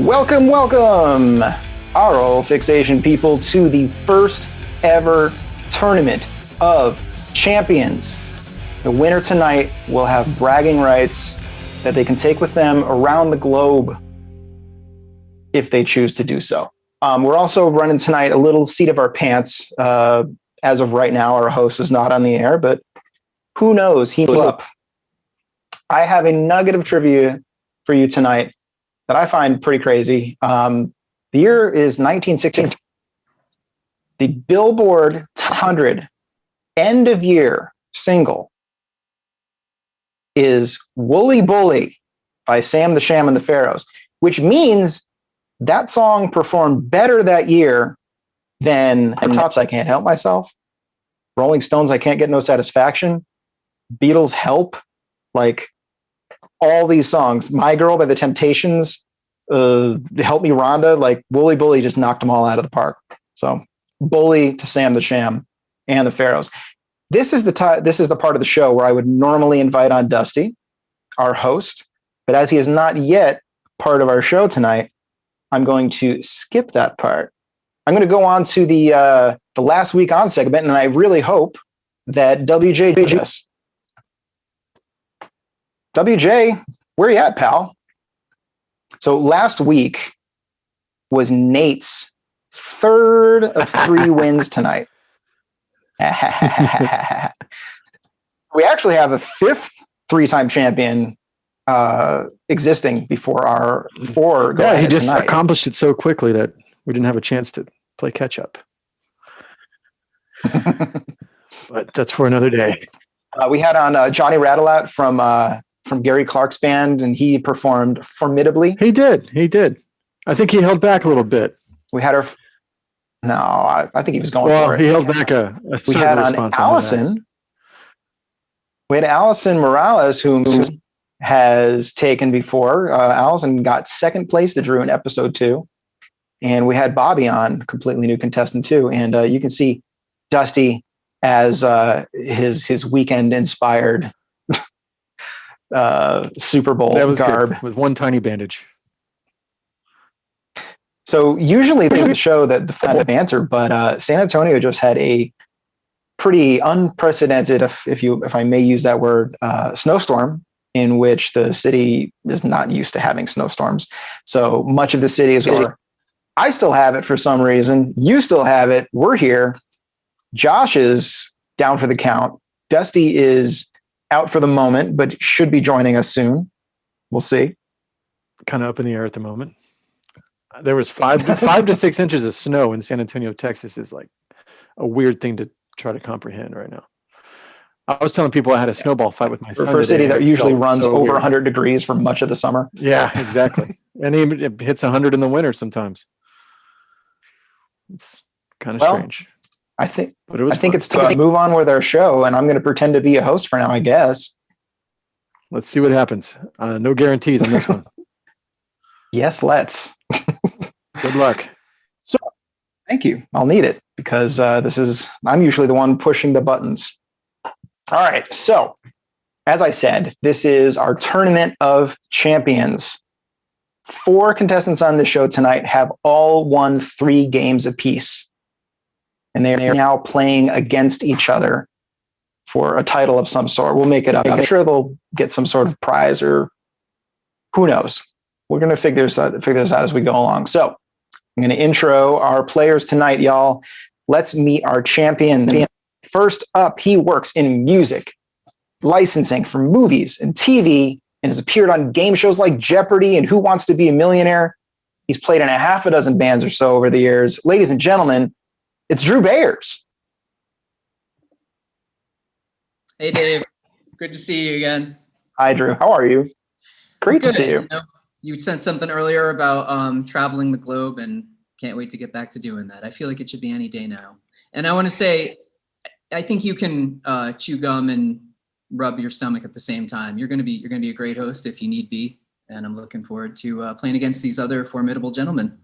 Welcome, Aural Fixation people, to the first ever tournament of champions. The winner tonight will have bragging rights that they can take with them around the globe if they choose to do so. We're also running tonight a little seat of our pants. As of right now, our host is not on the air, but who knows? He was up. I have a nugget of trivia for you tonight that I find pretty crazy. The year is 1916. The Billboard 100 end of year single is Wooly Bully by Sam the Sham and the Pharaohs, which means that song performed better that year than Tops I Can't Help Myself, Rolling Stones I Can't Get No Satisfaction, Beatles Help, like all these songs. My Girl by the Temptations, Help Me Rhonda, like Wooly Bully just knocked them all out of the park. So Bully to Sam the Sham and the Pharaohs. This is the part of the show where I would normally invite on Dusty, our host, but as he is not yet part of our show tonight, I'm going to skip that part. I'm going to go on to the last week on segment, and I really hope that WJ joins us. WJ, where you at, pal? So last week was Nate's third of 3 wins tonight. We actually have a 5th 3-time champion existing before our 4. Yeah, he just accomplished it so quickly that we didn't have a chance to play catch up. But that's for another day. We had on Johnny Rattleout from Gary Clark's band, and he performed formidably. He did. I think he held back a little bit. We had our... No, I think he was going for it. He held back a we had on Allison. We had Allison Morales, whom has taken before. Allison got 2nd place that drew in episode 2. And we had Bobby on, completely new contestant too. And you can see Dusty as his weekend inspired Super Bowl garb. Good, with one tiny bandage. So usually they show that the fun banter, but San Antonio just had a pretty unprecedented, if I may use that word, snowstorm, in which the city is not used to having snowstorms. So much of the city is over. I still have it for some reason. You still have it. We're here. Josh is down for the count. Dusty is out for the moment, but should be joining us soon. We'll see. Kind of up in the air at the moment. There was 5 to 6 inches of snow in San Antonio, Texas. Is like a weird thing to try to comprehend right now. I was telling people I had a snowball fight with my son. For a city that usually runs over 100 degrees for much of the summer. Yeah, exactly. And even it hits 100 in the winter sometimes. It's kind of strange. I think it's time to move on with our show, and I'm going to pretend to be a host for now, I guess. Let's see what happens. No guarantees on this one. Yes, let's. Good luck. So, thank you. I'll need it because I'm usually the one pushing the buttons. All right. So, as I said, this is our tournament of champions. 4 contestants on the show tonight have all won 3 games apiece. And they are now playing against each other for a title of some sort. We'll make it up. I'm sure they'll get some sort of prize, or who knows. We're going to figure this out as we go along. So I'm going to intro our players tonight, y'all. Let's meet our champion. First up, he works in music, licensing for movies and TV, and has appeared on game shows like Jeopardy and Who Wants to Be a Millionaire. He's played in a half a dozen bands or so over the years. Ladies and gentlemen, it's Drew Bayers. Hey, Dave. Good to see you again. Hi, Drew. How are you? Great to see you. You sent something earlier about traveling the globe, and can't wait to get back to doing that. I feel like it should be any day now. And I want to say, I think you can chew gum and rub your stomach at the same time. You're going to be a great host if you need be, and I'm looking forward to playing against these other formidable gentlemen.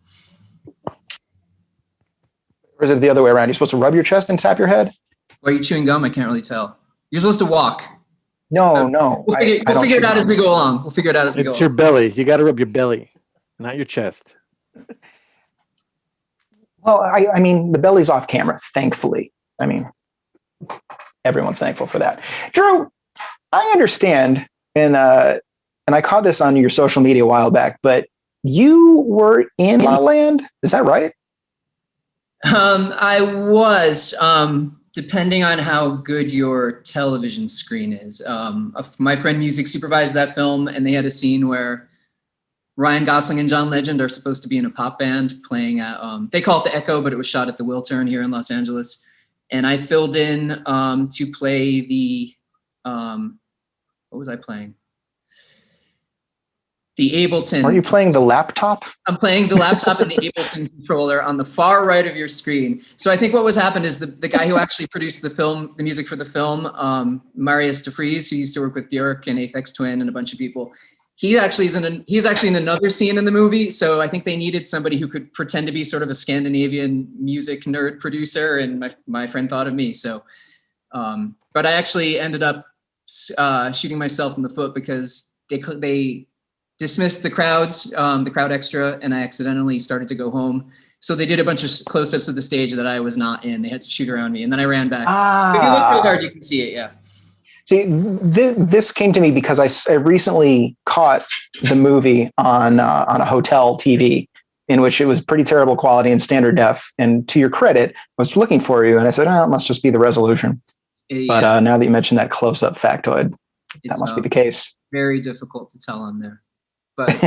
Or is it the other way around? You're supposed to rub your chest and tap your head? Why are you chewing gum? I can't really tell. You're supposed to walk. No. We'll figure it out as we go along. It's your belly. You got to rub your belly. not your chest. Well, I mean, the belly's off camera, thankfully. I mean, everyone's thankful for that. Drew, I understand, and I caught this on your social media a while back, but you were in La La Land. Is that right? I was, depending on how good your television screen is. My friend Music supervised that film, and they had a scene where Ryan Gosling and John Legend are supposed to be in a pop band playing at, they call it the Echo, but it was shot at the Wiltern here in Los Angeles. And I filled in to play the, what was I playing? The Ableton. Are you playing the laptop? I'm playing the laptop and the Ableton controller on the far right of your screen. So I think what was happened is the guy who actually produced the film, the music for the film, Marius de Vries, who used to work with Björk and Aphex Twin and a bunch of people, he's actually in another scene in the movie. So I think they needed somebody who could pretend to be sort of a Scandinavian music nerd producer, and my friend thought of me. So, but I actually ended up shooting myself in the foot because they dismissed the crowd extra, and I accidentally started to go home. So they did a bunch of close-ups of the stage that I was not in. They had to shoot around me, and then I ran back. If you look real hard, you can see it, yeah. See, this came to me because I recently caught the movie on a hotel TV, in which it was pretty terrible quality in standard def. And to your credit, I was looking for you, and I said, oh, it must just be the resolution. Yeah. But now that you mentioned that close-up factoid, that must be the case. Very difficult to tell on there. But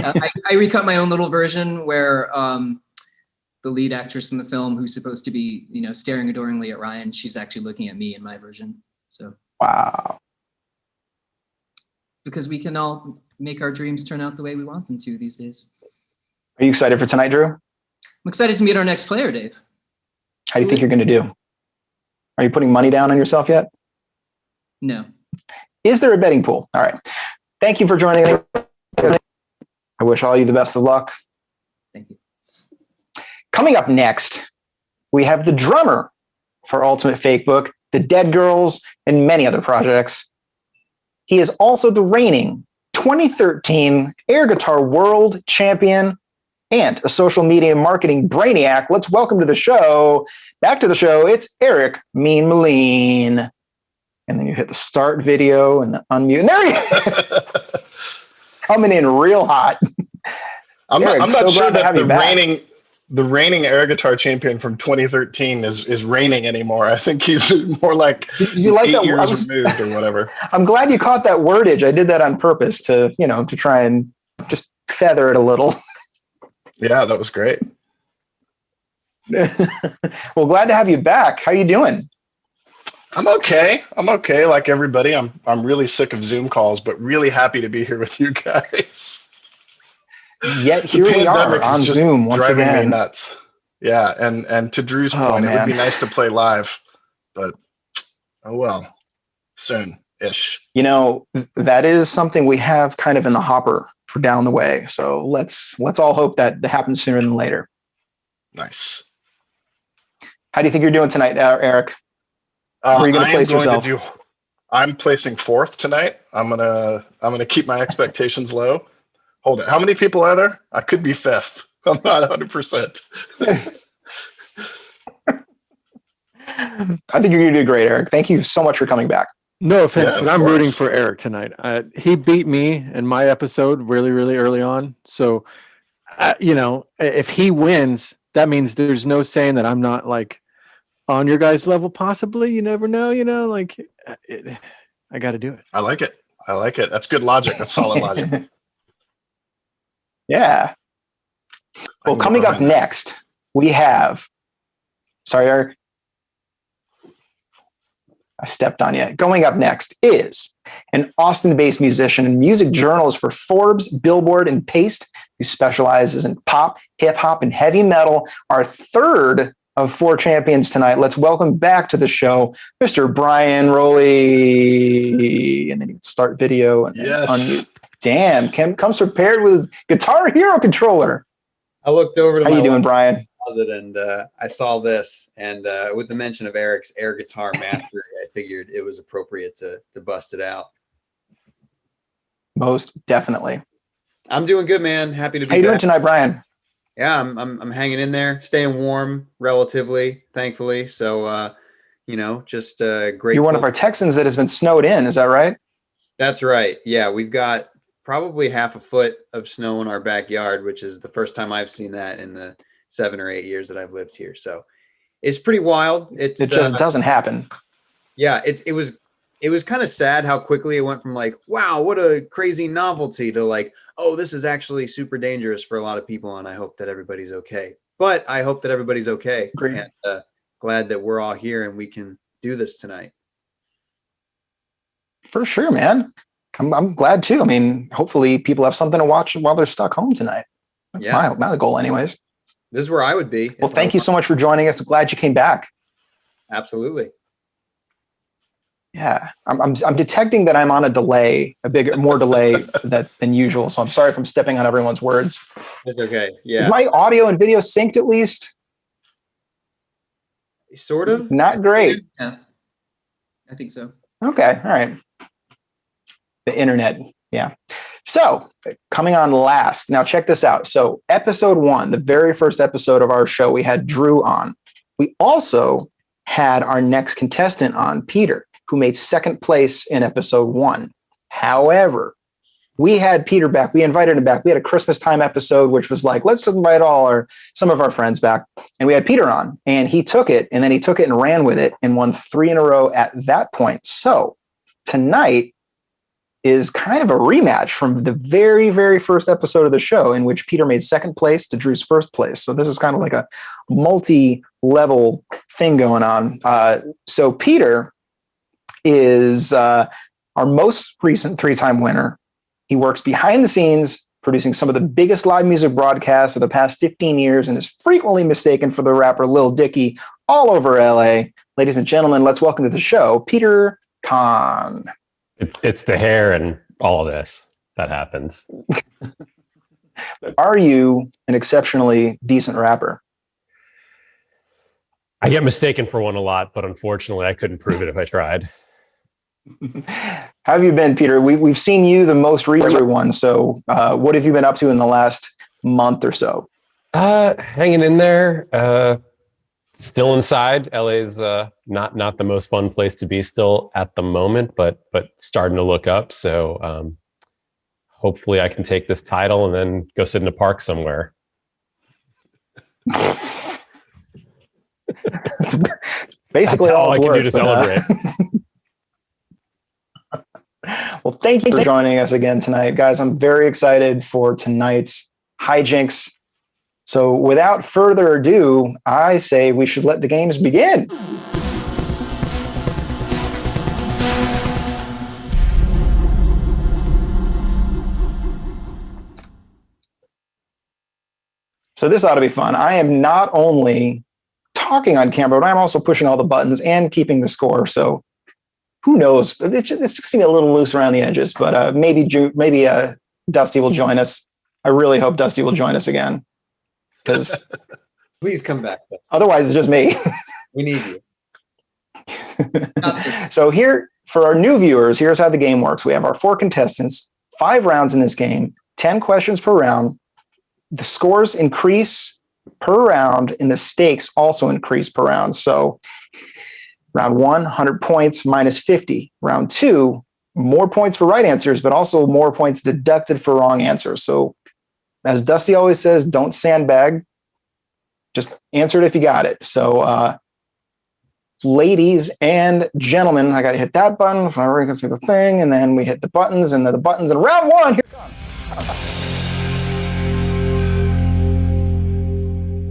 I recut my own little version where the lead actress in the film, who's supposed to be, staring adoringly at Ryan, she's actually looking at me in my version. So wow. Because we can all make our dreams turn out the way we want them to these days. Are you excited for tonight, Drew? I'm excited to meet our next player, Dave. How do you think you're going to do? Are you putting money down on yourself yet? No. Is there a betting pool? All right. Thank you for joining me. I wish all you the best of luck. Thank you. Coming up next, we have the drummer for Ultimate Fake Book, the Dead Girls, and many other projects. He is also the reigning 2013 air guitar world champion and a social media marketing brainiac. Let's welcome to the show, back to the show, it's Eric Mean Melin. And then you hit the start video and the unmute. And there he is. Coming in real hot. I'm Eric, not so sure glad to have that you the reigning air guitar champion from 2013 is reigning anymore. I think he's more like you like 8 that? years removed or whatever. I'm glad you caught that wordage. I did that on purpose to try and just feather it a little. Yeah, that was great. Well, glad to have you back. How you doing? I'm okay. Like everybody, I'm really sick of Zoom calls, but really happy to be here with you guys. Yet here we are on Zoom once driving again. me nuts. Yeah, and to Drew's point, it would be nice to play live, but oh well, soon-ish. That is something we have kind of in the hopper for down the way. So let's all hope that happens sooner than later. Nice. How do you think you're doing tonight, Eric? Where are you going to place yourself? I'm placing 4th tonight. I'm gonna keep my expectations low. Hold it. How many people are there? I could be 5th. I'm not 100%. I think you're going to do great, Eric. Thank you so much for coming back. No offense, Yeah, but I'm rooting for Eric tonight. He beat me in my episode really, really early on. So, if he wins, that means there's no saying that I'm not like on your guys' level. Possibly, you never know. I got to do it. I like it. That's good logic. That's solid logic. Yeah. Well, coming up next, we have. Sorry, Eric. I stepped on you. Going up next is an Austin-based musician and music journalist for Forbes, Billboard, and Paste, who specializes in pop, hip hop, and heavy metal. Our third of 4 champions tonight. Let's welcome back to the show, Mr. Bryan Rolli. And then you can start video and unmute. Damn, Kim comes prepared with his Guitar Hero controller. I looked over to How you doing, Bryan? closet and I saw this, and with the mention of Eric's air guitar mastery, I figured it was appropriate to bust it out. Most definitely. I'm doing good, man. Happy to be How you doing back. tonight, Brian? Yeah, I'm hanging in there, staying warm, relatively, thankfully. So, just grateful. You're one of our Texans that has been snowed in. Is that right? That's right. Yeah, we've got probably half a foot of snow in our backyard, which is the first time I've seen that in the 7 or 8 years that I've lived here. So it's pretty wild. It just doesn't happen. Yeah, it was kind of sad how quickly it went from like, wow, what a crazy novelty to like, oh, this is actually super dangerous for a lot of people, and I hope that everybody's okay. But I hope that everybody's okay. Great. And glad that we're all here and we can do this tonight. For sure, man. I'm glad too. I mean, hopefully people have something to watch while they're stuck home tonight. That's my goal anyways. This is where I would be. Well, thank you so much for joining us. Glad you came back. Absolutely. Yeah, I'm detecting that I'm on a delay, more delay than usual. So I'm sorry if I'm stepping on everyone's words. It's okay. Yeah. Is my audio and video synced at least? Sort of. Not great. Yeah, I think so. Okay. All right. The internet. Yeah. So coming on last. Now check this out. So episode 1, the very first episode of our show, we had Drew on. We also had our next contestant on, Peter, who made second place in episode 1. However, we had Peter back. We invited him back. We had a Christmas time episode, which was like, let's invite some of our friends back. And we had Peter on, and he took it, and then he took it and ran with it and won 3 in a row at that point. So tonight is kind of a rematch from the very, very first episode of the show, in which Peter made second place to Drew's first place. So this is kind of like a multi-level thing going on. So Peter is our most recent 3-time winner. He works behind the scenes, producing some of the biggest live music broadcasts of the past 15 years, and is frequently mistaken for the rapper Lil Dicky all over LA. Ladies and gentlemen, let's welcome to the show, Peter Kahn. It's the hair and all of this that happens. Are you an exceptionally decent rapper? I get mistaken for one a lot, but unfortunately I couldn't prove it if I tried. How have you been, Peter? We've seen you the most recent one. So what have you been up to in the last month or so? Hanging in there. Still inside. LA's not the most fun place to be still at the moment, but starting to look up. So hopefully I can take this title and then go sit in a park somewhere. Basically all I it's can work, do to celebrate. Well, thank you for joining us again tonight, guys. I'm very excited for tonight's hijinks. So without further ado, I say we should let the games begin. So this ought to be fun. I am not only talking on camera, but I'm also pushing all the buttons and keeping the score. So who knows? It's just going to be a little loose around the edges, but maybe Dusty will join us. I really hope Dusty will join us again. Because please come back. Otherwise, it's just me. We need you. So here, for our new viewers, here's how the game works. We have our 4 contestants, 5 rounds in this game, 10 questions per round. The scores increase per round, and the stakes also increase per round. So round 1, 100 points minus 50. Round 2, more points for right answers, but also more points deducted for wrong answers. So as Dusty always says, don't sandbag. Just answer it if you got it. So, ladies and gentlemen, I got to hit that button. If I can see the thing, and then we hit the buttons, and then the buttons. And round 1, here it comes.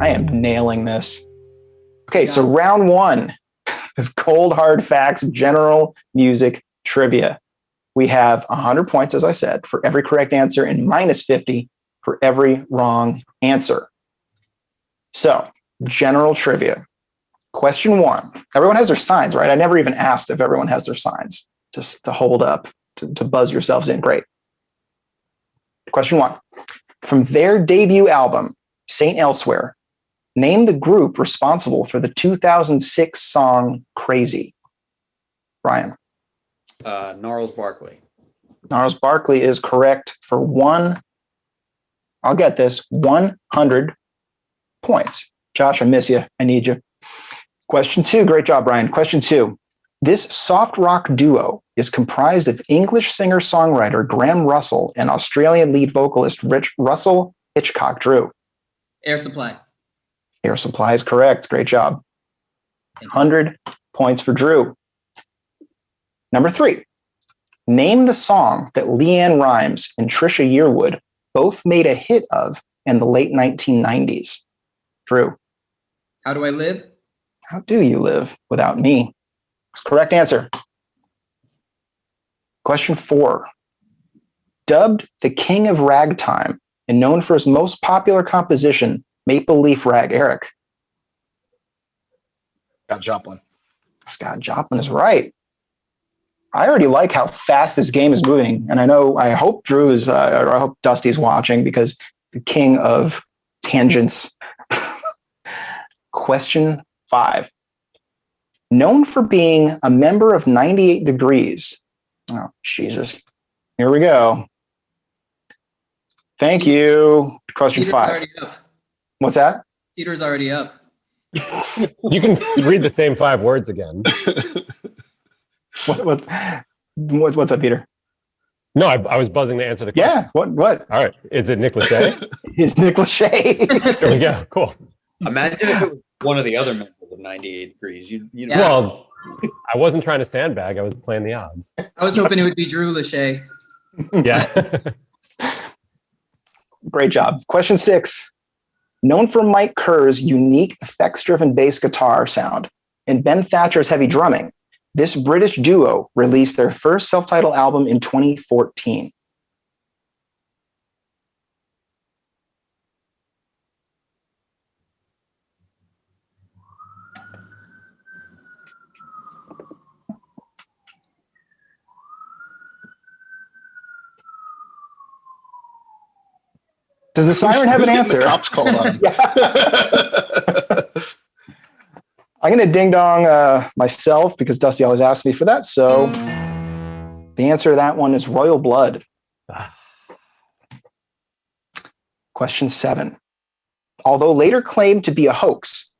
I am nailing this. Okay, so round 1 is cold hard facts, general music trivia. We have 100 points, as I said, for every correct answer, and minus 50 for every wrong answer. So, general trivia. Question 1. Everyone has their signs, right? I never even asked if everyone has their signs just to hold up, to buzz yourselves in. Great. Question 1. From their debut album, Saint Elsewhere, name the group responsible for the 2006 song Crazy. Brian. Gnarls Barkley. Gnarls Barkley is correct for 1 I'll get this. 100 points. Josh, I miss you. I need you. Question 2. Great job, Bryan. Question 2. This soft rock duo is comprised of English singer-songwriter Graham Russell and Australian lead vocalist Russell Hitchcock. Drew. Air Supply. Air Supply is correct. Great job. 100 points for Drew. Number 3. Name the song that Leanne Rimes and Trisha Yearwood both made a hit of in the late 1990s. Drew. How Do I Live? How do you live without me? That's correct answer. Question 4. Dubbed the King of Ragtime and known for his most popular composition, Maple Leaf Rag. Eric. Got Joplin. Scott Joplin is right. I already like how fast this game is moving. And I hope Drew is, or I hope Dusty's watching because the king of tangents. Question 5. Known for being a member of 98 Degrees. Oh, Jesus. Here we go. Thank you. Question Peter's 5. already up. What's that? Peter's already up. You can read the same 5 words again. What's up, Peter? No, I was buzzing to answer the question. Yeah. What? All right. Is it Nick Lachey? It's Nick Lachey. There we go. Cool. Imagine if it was one of the other members of 98 Degrees. You know. Yeah. Well, I wasn't trying to sandbag. I was playing the odds. I was hoping it would be Drew Lachey. Yeah. Great job. Question 6. Known for Mike Kerr's unique effects-driven bass guitar sound and Ben Thatcher's heavy drumming, this British duo released their first self-titled album in 2014. Does the siren have an answer? The cops called on him. I'm going to ding dong myself because Dusty always asks me for that. So the answer to that one is Royal Blood. Question 7. Although later claimed to be a hoax,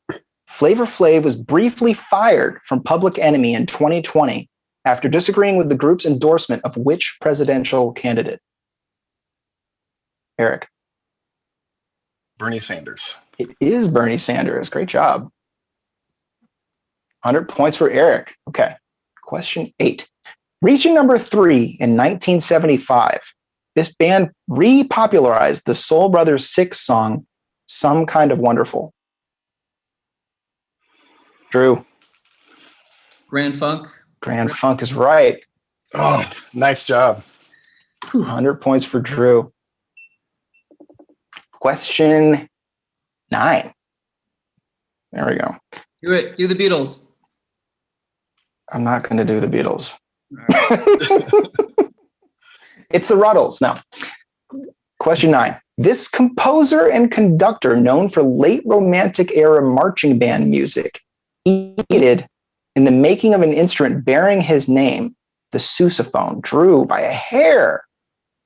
Flavor Flav was briefly fired from Public Enemy in 2020 after disagreeing with the group's endorsement of which presidential candidate? Eric. Bernie Sanders. It is Bernie Sanders. Great job. 100 points for Eric. Okay. Question 8. Reaching number 3 in 1975, this band repopularized the Soul Brothers' 6 song, Some Kind of Wonderful. Drew. Grand Funk. Grand Funk is right. Oh, nice job. 100 points for Drew. Question 9. There we go. Do it. Do the Beatles. I'm not going to do the Beatles. All right. It's the Ruddles. Now, question 9. This composer and conductor known for late Romantic era marching band music aided in the making of an instrument bearing his name, the sousaphone. Drew by a hair.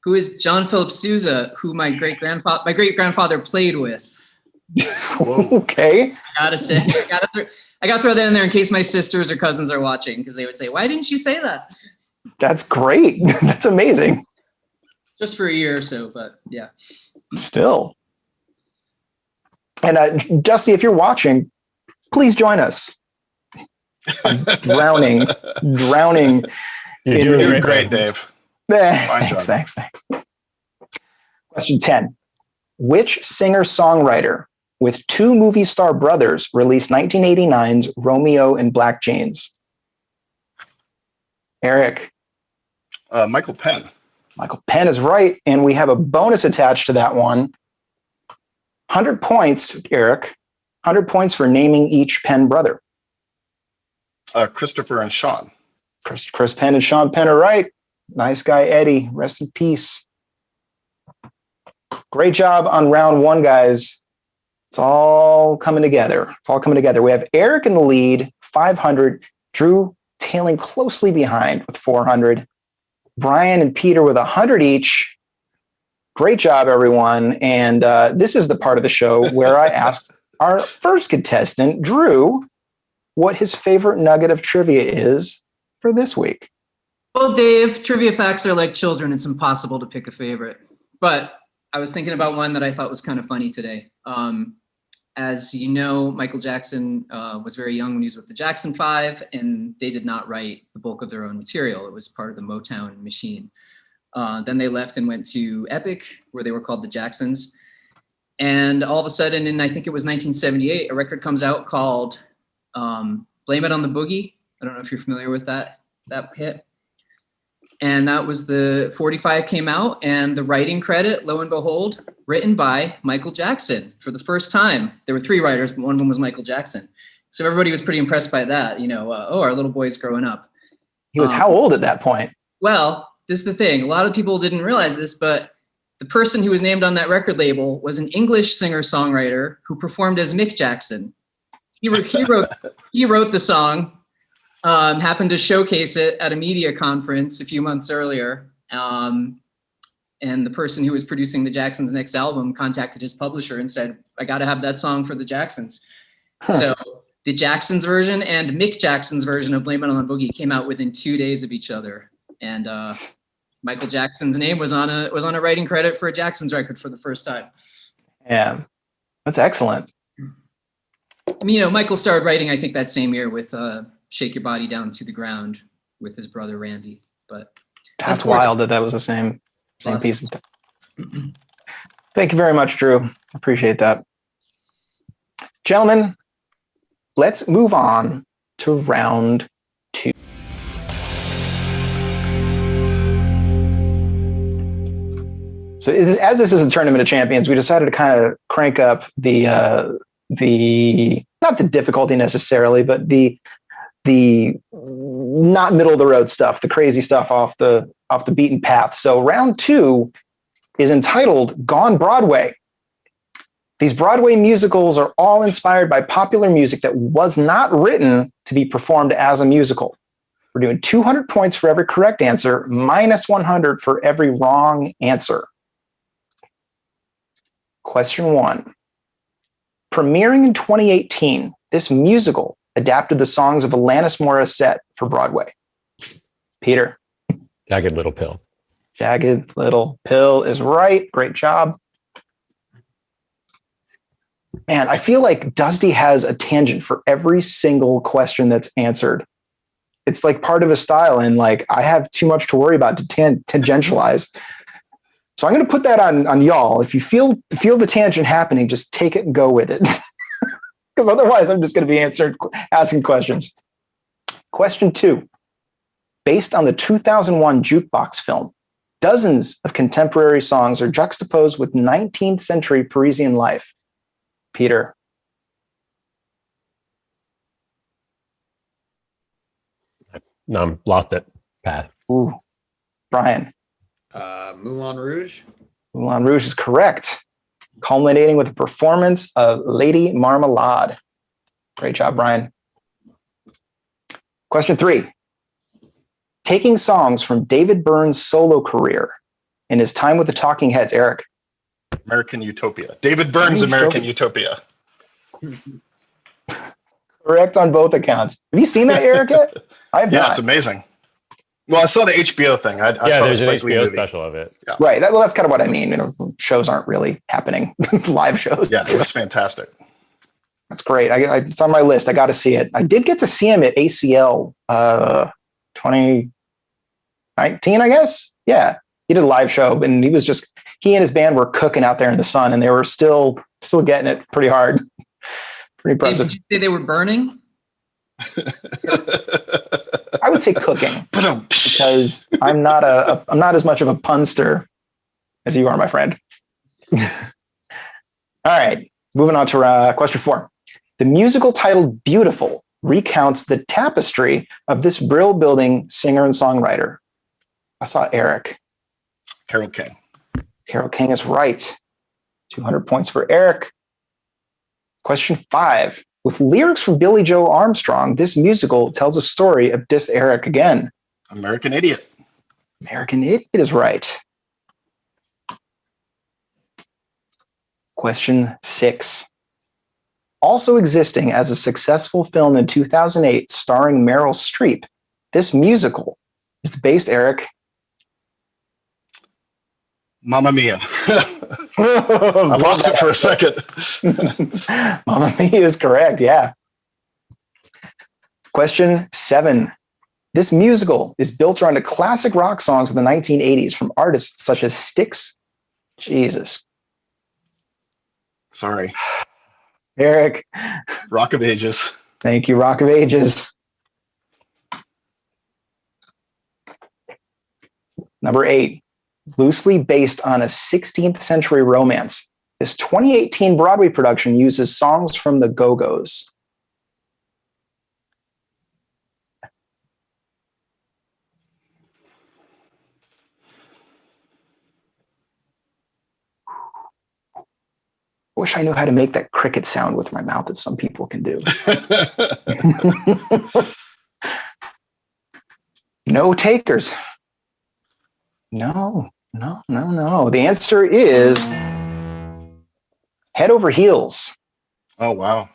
Who is John Philip Sousa, who my great grandfather played with? Okay. Gotta say, I gotta throw that in there in case my sisters or cousins are watching because they would say, "Why didn't you say that?" That's great. That's amazing. Just for a year or so, but yeah. Still. And Dusty, if you're watching, please join us. I'm drowning. You're in doing your Great, brains. Dave. Thanks. Question 10. Which singer-songwriter with 2 movie star brothers released 1989's Romeo and Black Jeans? Eric. Michael Penn. Michael Penn is right, and we have a bonus attached to that one. 100 points, Eric. 100 points for naming each Penn brother. Christopher and Sean. Chris Penn and Sean Penn are right. Nice guy, Eddie. Rest in peace. Great job on round 1, guys. It's all coming together. We have Eric in the lead, 500. Drew tailing closely behind with 400. Bryan and Peter with 100 each. Great job, everyone. And this is the part of the show where I asked our first contestant, Drew, what his favorite nugget of trivia is for this week. Well, Dave, trivia facts are like children. It's impossible to pick a favorite. But I was thinking about one that I thought was kind of funny today. As you know, Michael Jackson was very young when he was with the Jackson 5, and they did not write the bulk of their own material. It was part of the Motown machine. Then they left and went to Epic, where they were called the Jacksons. And all of a sudden, I think it was 1978, a record comes out called Blame It on the Boogie. I don't know if you're familiar with that hit. And that was the 45 came out, and the writing credit, lo and behold, written by Michael Jackson for the first time. There were 3 writers, but one of them was Michael Jackson. So everybody was pretty impressed by that. Our little boy's growing up. He was how old at that point? Well, this is the thing. A lot of people didn't realize this, but the person who was named on that record label was an English singer-songwriter who performed as Mick Jackson. He wrote the song. Happened to showcase it at a media conference a few months earlier. And the person who was producing the Jacksons' next album contacted his publisher and said, I got to have that song for the Jacksons. So the Jacksons version and Mick Jackson's version of Blame It on the Boogie came out within 2 days of each other. And Michael Jackson's name was on a writing credit for a Jacksons record for the first time. Yeah, that's excellent. I mean, Michael started writing, I think, that same year with Shake Your Body Down to the Ground with his brother Randy. But that's wild that was the same Awesome. piece. Thank you very much, Drew. Appreciate that. Gentlemen, let's move on to round 2. So as this is a tournament of champions, we decided to kind of crank up the not the difficulty necessarily, but the not middle of the road stuff, the crazy stuff off the beaten path. So round 2 is entitled Gone Broadway. These Broadway musicals are all inspired by popular music that was not written to be performed as a musical. We're doing 200 points for every correct answer, minus 100 for every wrong answer. Question 1. Premiering in 2018, this musical adapted the songs of Alanis Morissette for Broadway. Peter. Jagged Little Pill. Jagged Little Pill is right. Great job. Man, I feel like Dusty has a tangent for every single question that's answered. It's like part of his style, and like I have too much to worry about to tangentialize. So I'm going to put that on y'all. If you feel the tangent happening, just take it and go with it. Because otherwise I'm just going to be asking questions. Question 2. Based on the 2001 jukebox film, dozens of contemporary songs are juxtaposed with 19th century Parisian life. Peter. No, I'm lost it. Pass. Ooh. Bryan. Moulin Rouge. Moulin Rouge is correct, culminating with a performance of Lady Marmalade. Great job, Bryan. Question 3. Taking songs from David Byrne's solo career in his time with the Talking Heads, Eric. American Utopia. David Byrne's American Utopia. Correct on both accounts. Have you seen that, Eric, yet? I have Yeah, not. it's amazing. Well, I saw the HBO thing. I Yeah, saw there's the an Spike Lee HBO movie. special of it. Right. Well, that's kind of what I mean. Shows aren't really happening. Live shows. Yeah, it was fantastic. That's great. It's on my list. I got to see it. I did get to see him at ACL 2019, I guess. Yeah. He did a live show, and he and his band were cooking out there in the sun, and they were still getting it pretty hard. Pretty impressive. Did you say they were burning? I would say cooking because I'm not as much of a punster as you are, my friend. All right. Moving on to question 4. The musical titled Beautiful recounts the tapestry of this brill-building singer and songwriter. I saw Eric. Carole King. Carole King is right. 200 points for Eric. Question 5. With lyrics from Billy Joe Armstrong, this musical tells a story of Eric again. American Idiot. American Idiot is right. Question 6. Also existing as a successful film in 2008 starring Meryl Streep, this musical is based, Eric. Mamma Mia. I lost it for a second. Mamma Mia is correct, yeah. Question 7. This musical is built around the classic rock songs of the 1980s from artists such as Styx. Jesus. Sorry. Eric. Rock of Ages. Thank you, Rock of Ages. Number 8. Loosely based on a 16th century romance, this 2018 Broadway production uses songs from the Go-Go's. I wish I knew how to make that cricket sound with my mouth that some people can do. No takers. No. The answer is Head Over Heels. Oh, wow.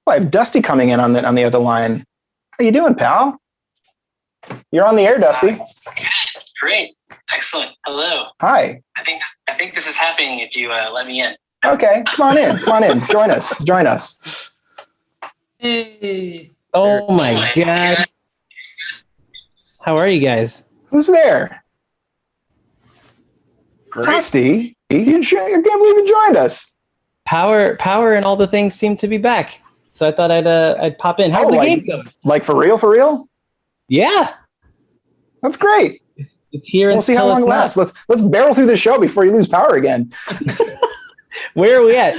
I have Dusty coming in on the other line. How you doing, pal? You're on the air, Dusty. Great. Excellent. Hello. Hi. I think this is happening if you let me in. Okay, come on in. Join us. Hey. Oh my God. How are you guys? Who's there? Great. Dusty. I can't believe you joined us. Power and all the things seem to be back. So I thought I'd pop in. How's the game going? Like for real? Yeah. That's great. It's here We'll see how long it lasts. Let's barrel through the show before you lose power again. Where are we at?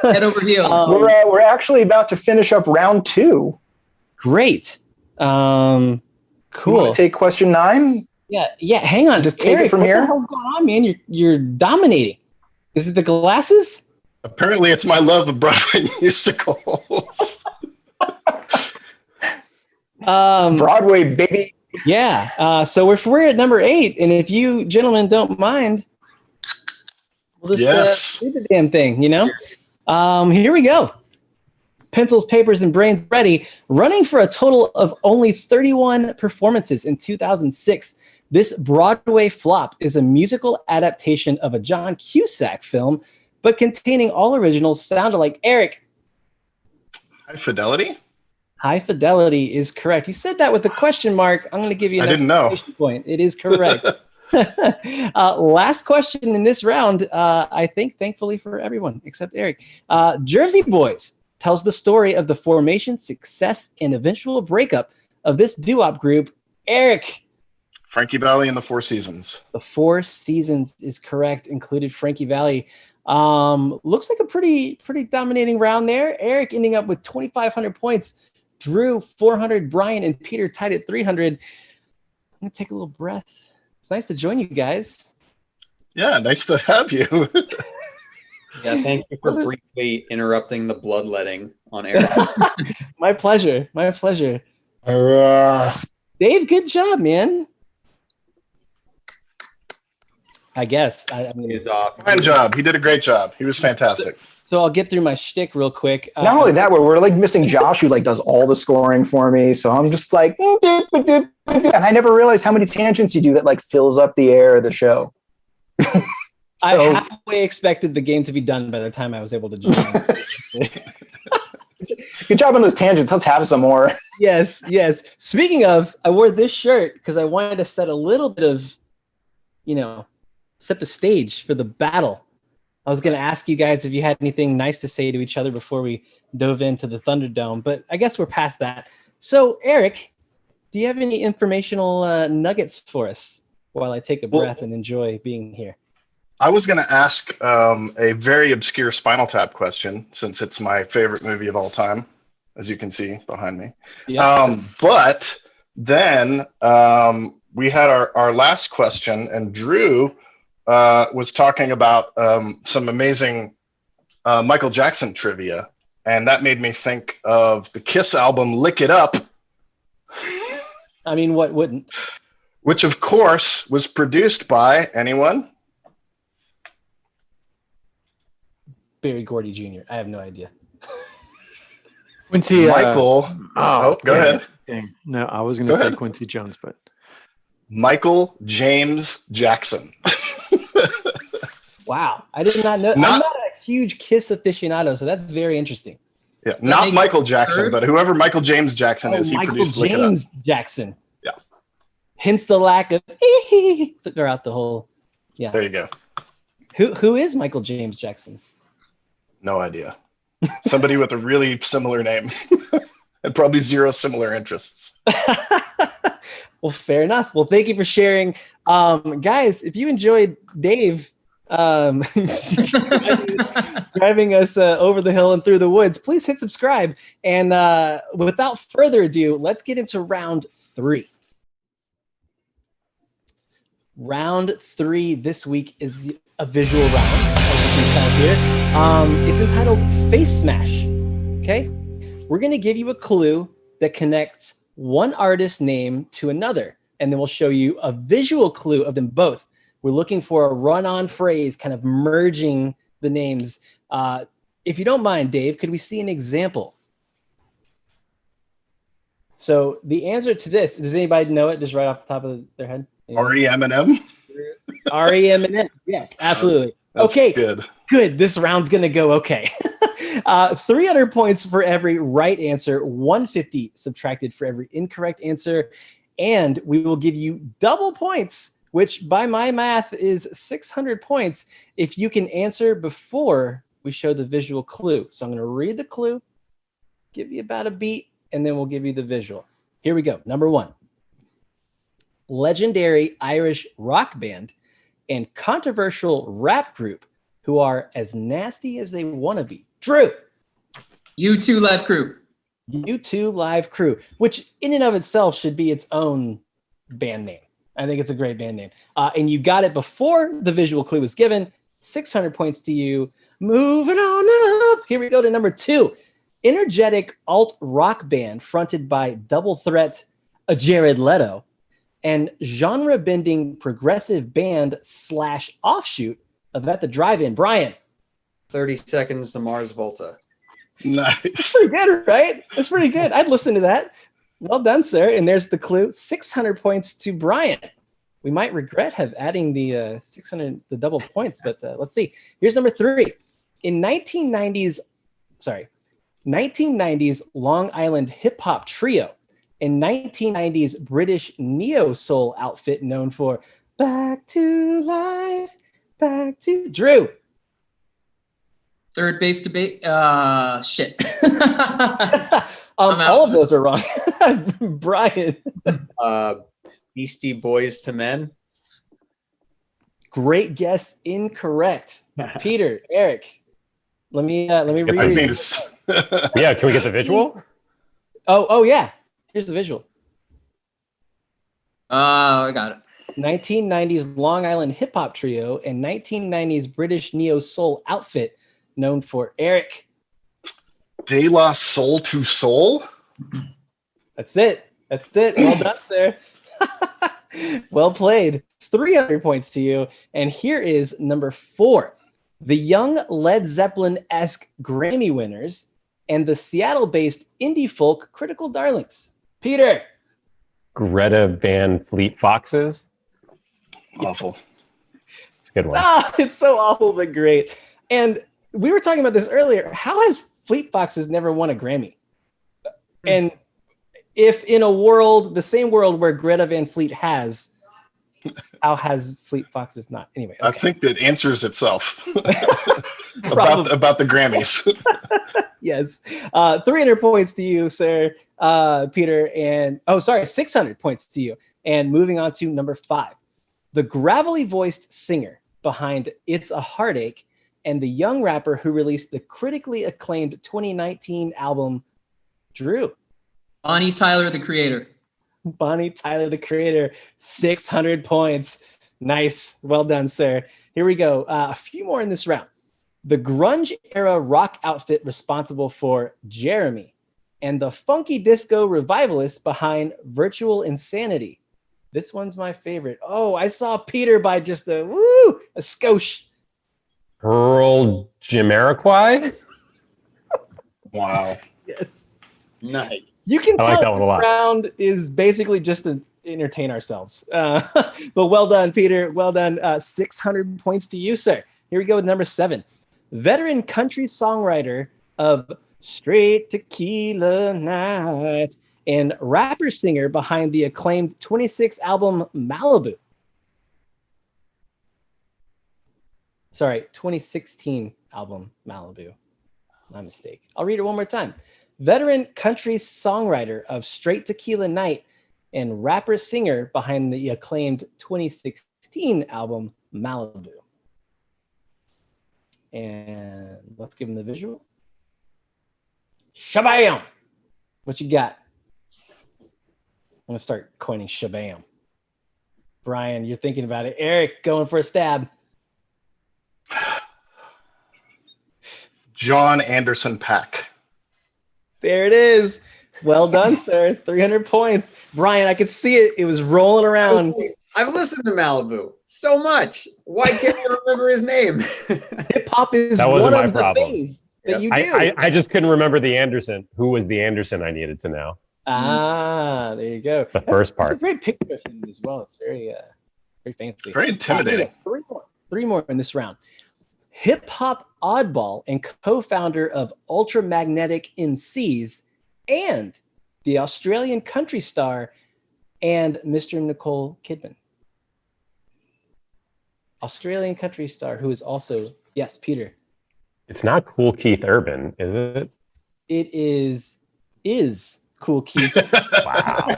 Head over heels. We're actually about to finish up round 2. Great. You want Cool. to take question 9? Yeah. Hang on. Just take it Eric, from what here? the hell's going on, man? You're dominating. Is it the glasses? Apparently, it's my love of Broadway musicals. Broadway, baby. Yeah. So we're at number 8, and if you gentlemen don't mind, we'll just Yes. do the damn thing. Here we go. Pencils, papers, and brains ready. Running for a total of only 31 performances in 2006, this Broadway flop is a musical adaptation of a John Cusack film, but containing all originals sound alike. Eric. High Fidelity? High Fidelity is correct. You said that with a question mark. I'm going to give you an I didn't know. exclamation point. It is correct. Last question in this round, I think, thankfully for everyone except Eric. Jersey Boys tells the story of the formation, success, and eventual breakup of this doo-wop group. Eric. Frankie Valli and the Four Seasons. The Four Seasons is correct, included Frankie Valli. Looks like a pretty dominating round there. Eric ending up with 2,500 points. Drew 400, Bryan and Peter tied at 300. I'm gonna take a little breath. It's nice to join you guys. Yeah, nice to have you. Yeah, thank you for briefly interrupting the bloodletting on air. My pleasure. Dave, good job, man. I guess. I mean, It's off. Fine job. He did a great job. He was fantastic. so I'll get through my shtick real quick. Not only that, we're like missing Josh, who like does all the scoring for me. So I'm just like, and I never realized how many tangents you do that like fills up the air of the show. I So halfway expected the game to be done by the time I was able to join. good job on those tangents. Let's have some more. Yes. Speaking of, I wore this shirt because I wanted to set a little bit of, set the stage for the battle. I was going to ask you guys if you had anything nice to say to each other before we dove into the Thunderdome, but I guess we're past that. So, Eric, do you have any informational nuggets for us while I take a breath and enjoy being here? I was going to ask a very obscure Spinal Tap question, since it's my favorite movie of all time, as you can see behind me. Yeah. But then we had our last question, and Drew was talking about some amazing Michael Jackson trivia, and that made me think of the Kiss album "Lick It Up." I mean, what wouldn't? which of course was produced by anyone? Barry Gordy Jr. I have no idea. Quincy Michael. Go dang ahead. it, dang. No, I was going Go to say ahead. Quincy Jones, but Michael James Jackson. Wow, I did not know. I'm not a huge Kiss aficionado, so that's very interesting. Yeah, not make Michael it Jackson, third? but whoever Michael James Jackson Oh, is, he Michael produced. Look it up. James Jackson. Yeah. Hence the lack of throughout the whole. Yeah. There you go. Who is Michael James Jackson? No idea. Somebody with a really similar name and probably zero similar interests. Well, fair enough. Well, thank you for sharing. Guys, if you enjoyed Dave driving us over the hill and through the woods, please hit subscribe. And without further ado, let's get into round 3. Round 3 this week is a visual round, as you can tell here. It's entitled Face Smash. Okay? We're going to give you a clue that connects one artist's name to another, and then we'll show you a visual clue of them both. We're looking for a run-on phrase, kind of merging the names. If you don't mind, Dave, could we see an example? So the answer to this, does anybody know it just right off the top of their head? R.E.M. R.E.M. Yes, absolutely. That's Okay, good. This round's going to go okay. 300 points for every right answer, 150 subtracted for every incorrect answer. And we will give you double points, which by my math is 600 points if you can answer before we show the visual clue. So I'm going to read the clue, give you about a beat, and then we'll give you the visual. Here we go. Number 1. Legendary Irish rock band and controversial rap group who are as nasty as they want to be. Drew. U2 Live Crew. U2 Live Crew, which in and of itself should be its own band name. I think it's a great band name. And you got it before the visual clue was given. 600 points to you. Moving on up. Here we go to number 2. Energetic alt rock band fronted by double threat Jared Leto and genre-bending progressive band / offshoot of At the Drive-In. Brian. 30 Seconds to Mars Volta. Nice. That's pretty good, right? That's pretty good. I'd listen to that. Well done, sir. And there's the clue. 600 points to Brian. We might regret adding the 600, the double points, but let's see. Here's number 3. In 1990s Long Island hip-hop trio and 1990s British neo-soul outfit known for Back to Life, Back to... Drew. Third base debate. Shit. All of those are wrong. Brian. Beastie Boys to Men. Great guess. Incorrect. Peter, Eric. Let me read. Yeah, can we get the visual? Oh yeah. Here's the visual. I got it. 1990s Long Island hip hop trio and 1990s British neo soul outfit known for Eric. De La Soul to Soul. That's it. Well done, sir. Well played. 300 points to you. And here is number 4. The young Led Zeppelin-esque Grammy winners and the Seattle-based indie folk Critical Darlings. Peter. Greta Van Fleet Foxes. Awful. It's a good one. It's so awful, but great. And we were talking about this earlier. How has Fleet Foxes never won a Grammy? And if in a world, the same world where Greta Van Fleet has, how has Fleet Foxes not? Anyway, okay. I think it answers itself about the Grammys. Yes. 300 points to you, sir, Peter. And 600 points to you. And moving on to number 5. The gravelly voiced singer behind It's a Heartache and the young rapper who released the critically acclaimed 2019 album, Drew. Bonnie Tyler, the Creator. Bonnie Tyler, the Creator, 600 points. Nice. Well done, sir. Here we go. A few more in this round. The grunge era rock outfit responsible for Jeremy and the funky disco revivalist behind Virtual Insanity. This one's my favorite. Oh, I saw Peter by just a skosh. Earl Jamiroquai? Wow. Yes. Nice. You can I like tell that one a this lot. round is basically just to entertain ourselves. But well done, Peter. Well done. 600 points to you, sir. Here we go with number 7. Veteran country songwriter of Straight Tequila Night and rapper singer behind the acclaimed 26 album Malibu. Sorry, 2016 album Malibu. My mistake. I'll read it one more time. Veteran country songwriter of Straight Tequila Night and rapper singer behind the acclaimed 2016 album Malibu. And let's give him the visual. Shabam! What you got? I'm going to start coining shabam. Brian, you're thinking about it. Eric, going for a stab. John Anderson Pack. There it is. Well done, sir. 300 points. Brian, I could see it. It was rolling around. I've listened to Malibu so much. Why can't I remember his name? Hip hop is That wasn't one my of the problem. things that you do. I just couldn't remember the Anderson. Who was the Anderson I needed to know? There you go. The first It's a part. great picture of him as well. It's very fancy. Very intimidating. Three more in this round. Hip hop oddball and co-founder of Ultramagnetic MCs and the Australian country star and Mr. Nicole Kidman. Australian country star who is also, yes, Peter. It's not Cool Keith Urban, is it? It is Cool Keith. Wow.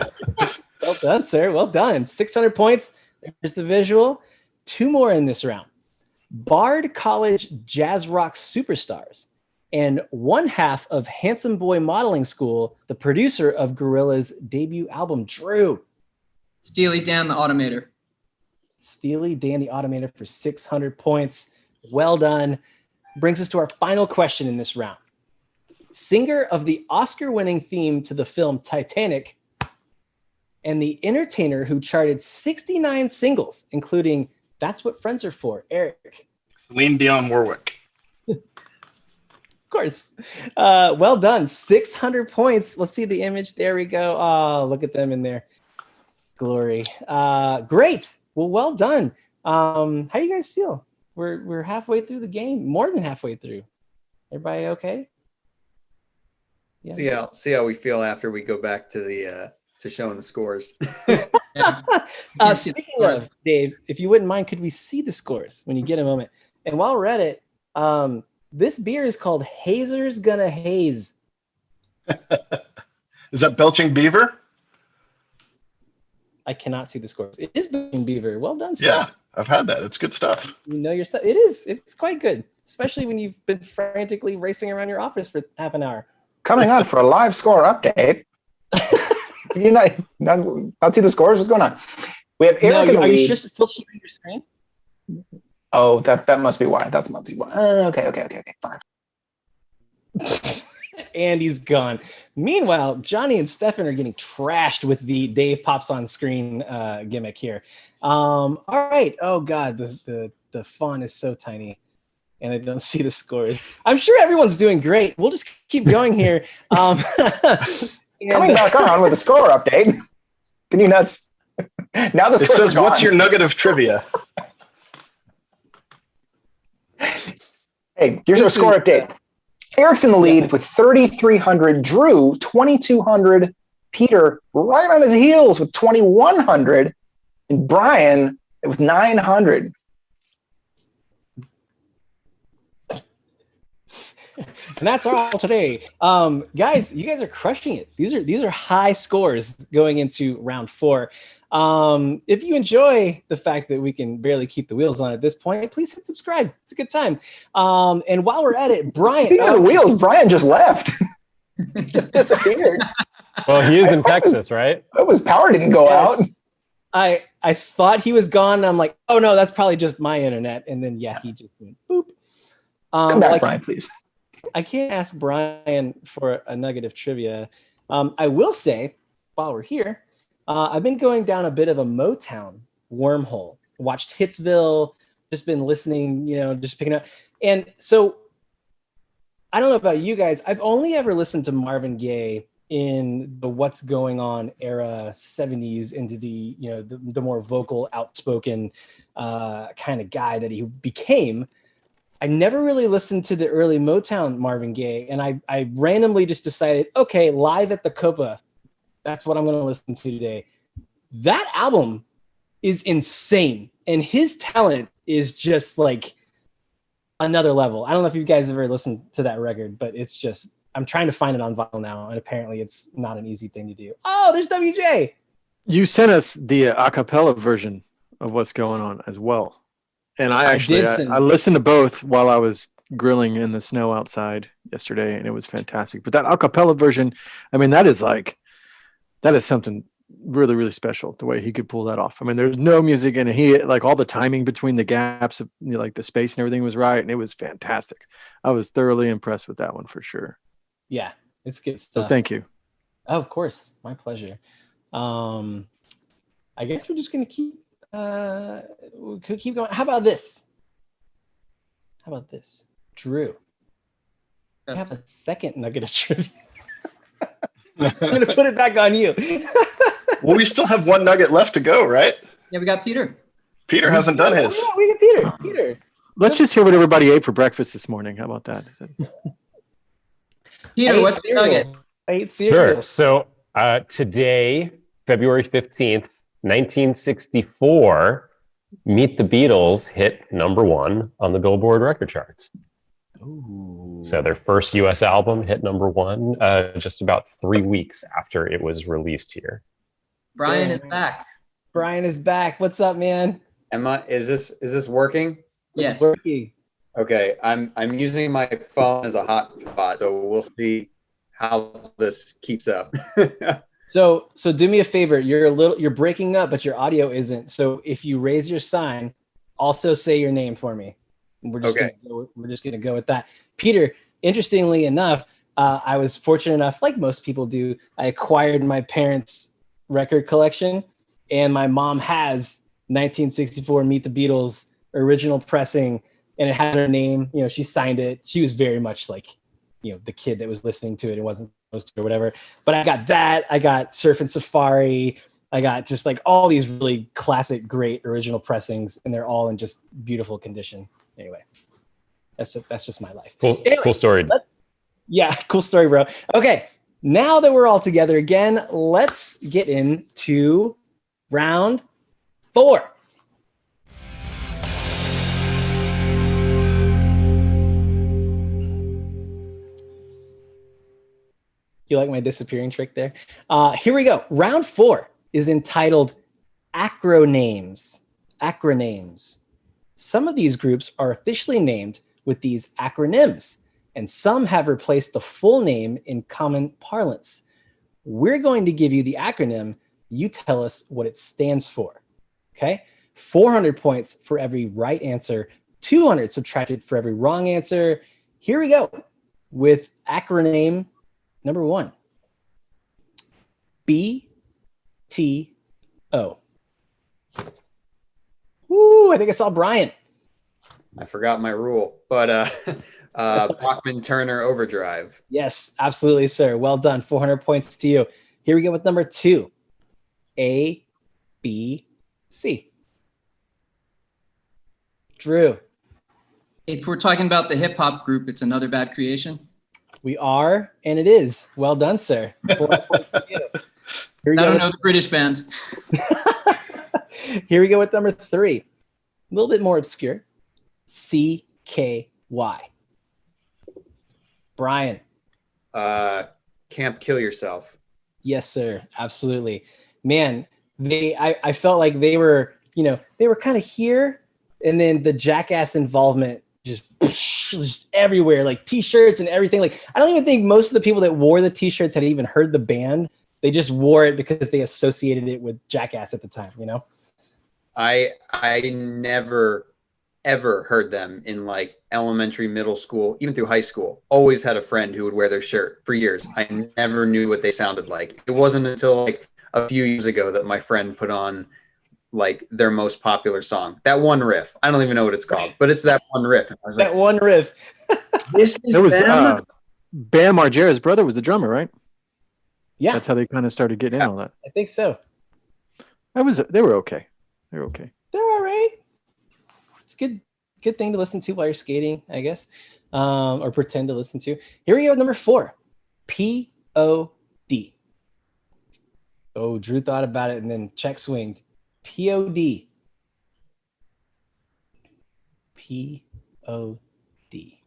Well done, sir. Well done. 600 points. There's the visual. 2 more in this round. Bard College jazz rock superstars and one half of Handsome Boy Modeling School, the producer of Gorillaz' debut album, Drew. Steely Dan the Automator. Steely Dan the Automator for 600 points. Well done. Brings us to our final question in this round. Singer of the Oscar-winning theme to the film Titanic and the entertainer who charted 69 singles, including That's What Friends Are For, Eric. Celine Dion Warwick. Of course. Well done. 600 points. Let's see the image. There we go. Oh, look at them in there. Glory. Great. Well done. How do you guys feel? We're halfway through the game, more than halfway through. Everybody okay? Yeah. See how we feel after we go back to the to showing the scores. Speaking of, Dave, if you wouldn't mind, could we see the scores when you get a moment? And while we're at it, this beer is called Hazer's Gonna Haze. Is that Belching Beaver? I cannot see the scores. It is Belching Beaver. Well done, sir. Yeah, I've had that. It's good stuff. You know your stuff. It is. It's quite good, especially when you've been frantically racing around your office for half an hour. Coming on for a live score update. Can you not see the scores? What's going on? We have Eric in the are lead. you just still sharing your screen? Oh, that must be why. That must be why. Okay, fine. And he's gone. Meanwhile, Johnny and Stefan are getting trashed with the Dave pops on screen gimmick here. All right. Oh God, the font is so tiny, and I don't see the scores. I'm sure everyone's doing great. We'll just keep going here. Coming back on with a score update. Can you nuts? Now the It scores says, are what's gone. your nugget of trivia? Hey, here's our score update. Eric's in the lead with 3,300. Drew, 2,200. Peter, right on his heels with 2,100. And Brian with 900. And that's all today. Guys, you guys are crushing it. These are high scores going into round 4. If you enjoy the fact that we can barely keep the wheels on at this point, please hit subscribe. It's a good time. And while we're at it, Brian. Speaking of the wheels, Brian just left. He just disappeared. Well, he is in Texas, right? His power didn't go out. I thought he was gone. And I'm like, oh no, that's probably just my internet. And then he just went boop. Come back, Brian, please. I can't ask Brian for a nugget of trivia. I will say, while we're here, I've been going down a bit of a Motown wormhole. Watched Hitsville, just been listening, just picking up. And so I don't know about you guys. I've only ever listened to Marvin Gaye in the What's Going On era, 70s, into the, the more vocal, outspoken kind of guy that he became. I never really listened to the early Motown Marvin Gaye, and I randomly just decided, okay, Live at the Copa, that's what I'm going to listen to today. That album is insane, and his talent is just like another level. I don't know if you guys ever listened to that record, but it's just, I'm trying to find it on vinyl now, and apparently it's not an easy thing to do. Oh, there's WJ. You sent us the a cappella version of What's Going On as well. And I listened to both while I was grilling in the snow outside yesterday, and it was fantastic. But that a cappella version, I mean, that is something really, really special, the way he could pull that off. I mean, there's no music, and he, like, all the timing between the gaps of, like, the space and everything was right, and it was fantastic. I was thoroughly impressed with that one for sure. Yeah, it's good stuff. So thank you. Oh, of course, my pleasure. I guess we're just gonna keep going. How about this? Drew? I have a second nugget of trivia. I'm gonna put it back on you. Well, we still have one nugget left to go, right? Yeah, we got Peter. Peter hasn't done his. Yeah, we got Peter. Peter. Let's just hear what everybody ate for breakfast this morning. How about that? Peter, what's the nugget? I ate cereal. Sure. So today, February 15th, 1964, Meet the Beatles hit #1 on the Billboard record charts. Ooh. So their first US album hit #1 just about 3 weeks after it was released here. Bryan is back. Bryan is back. What's up, man? Is this working? Yes. It's working. Okay, I'm using my phone as a hotspot, so we'll see how this keeps up. So do me a favor. You're breaking up, but your audio isn't. So if you raise your sign, also say your name for me. We're just gonna go with that. Peter, interestingly enough, I was fortunate enough, like most people do, I acquired my parents' record collection, and my mom has 1964 Meet the Beatles original pressing, and it had her name. She signed it. She was very much like, the kid that was listening to it and wasn't supposed to or whatever. But I got that. I got Surfin' Safari. I got just like all these really classic, great original pressings, and they're all in just beautiful condition. Anyway, that's just my life. Cool story. Yeah, cool story, bro. Okay, now that we're all together again, let's get into round 4. You like my disappearing trick there? Here we go. Round 4 is entitled Acronames. Acronames. Some of these groups are officially named with these acronyms, and some have replaced the full name in common parlance. We're going to give you the acronym. You tell us what it stands for. Okay? 400 points for every right answer, 200 subtracted for every wrong answer. Here we go with acronym number 1. BTO. Woo, I think I saw Bryan. I forgot my rule, but Bachman Turner Overdrive. Yes, absolutely, sir. Well done. 400 points to you. Here we go with number 2. ABC. Drew. If we're talking about the hip hop group, it's Another Bad Creation. We are, and it is. Well done, sir. 400 points to you. Here we I go. don't know the British band. Here we go with number 3. A little bit more obscure. CKY. Bryan. Camp Kill Yourself. Yes, sir. Absolutely. Man, I felt like they were kind of here, and then the Jackass involvement just everywhere, like t-shirts and everything. Like, I don't even think most of the people that wore the t-shirts had even heard the band. They just wore it because they associated it with Jackass at the time, I never ever heard them in like elementary, middle school, even through high school. Always had a friend who would wear their shirt for years. I never knew what they sounded like. It wasn't until like a few years ago that my friend put on like their most popular song. That one riff. I don't even know what it's called, but it's that one riff. And I was That like, one riff. this is There was them? Bam Margera's brother was the drummer, right? Yeah, That's how they kind of started getting in all that. I think so. They were okay. They were okay. They're all right. It's good thing to listen to while you're skating, I guess, or pretend to listen to. Here we go with number 4, P-O-D. Oh, Drew thought about it and then check swinged. P-O-D. P-O-D.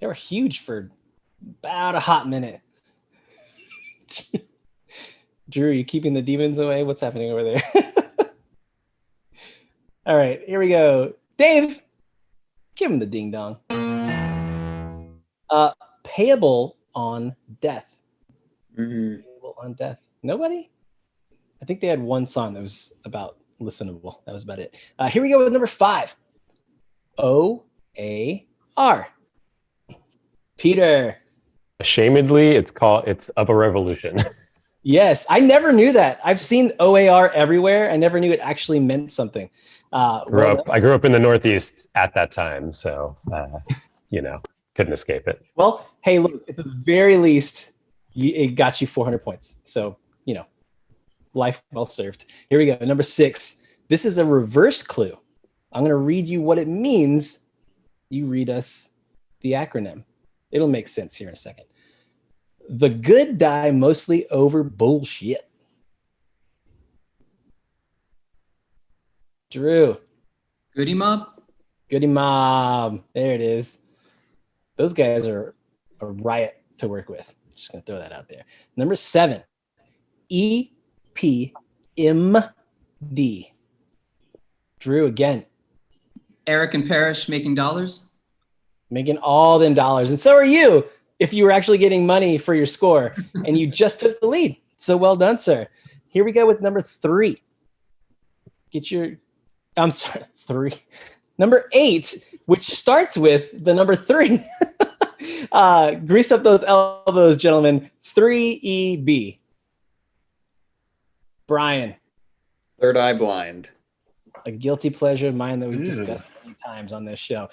They were huge for about a hot minute. Drew, are you keeping the demons away? What's happening over there? All right, here we go. Dave, give him the ding dong. Payable on death. Payable on death. Nobody? I think they had one song that was about listenable. That was about it. Here we go with number 5. O-A-R. Peter. Ashamedly, it's Up a Revolution. Yes, I never knew that. I've seen OAR everywhere. I never knew it actually meant something. I grew up in the Northeast at that time, so couldn't escape it. Well, hey, look, at the very least, it got you 400 points. So, life well served. Here we go. Number 6. This is a reverse clue. I'm going to read you what it means. You read us the acronym. It'll make sense here in a second. The good die mostly over bullshit. Drew. Goody Mob? Goody Mob. There it is. Those guys are a riot to work with. Just going to throw that out there. Number 7. E-P-M-D. Drew again. Eric and Parrish making dollars? Making all them dollars. And so are you if you were actually getting money for your score and you just took the lead. So well done, sir. Here we go with number 3. I'm sorry, 3. Number 8, which starts with the number 3. Grease up those elbows, gentlemen. 3EB. Brian. Third Eye Blind. A guilty pleasure of mine that we've discussed many times on this show.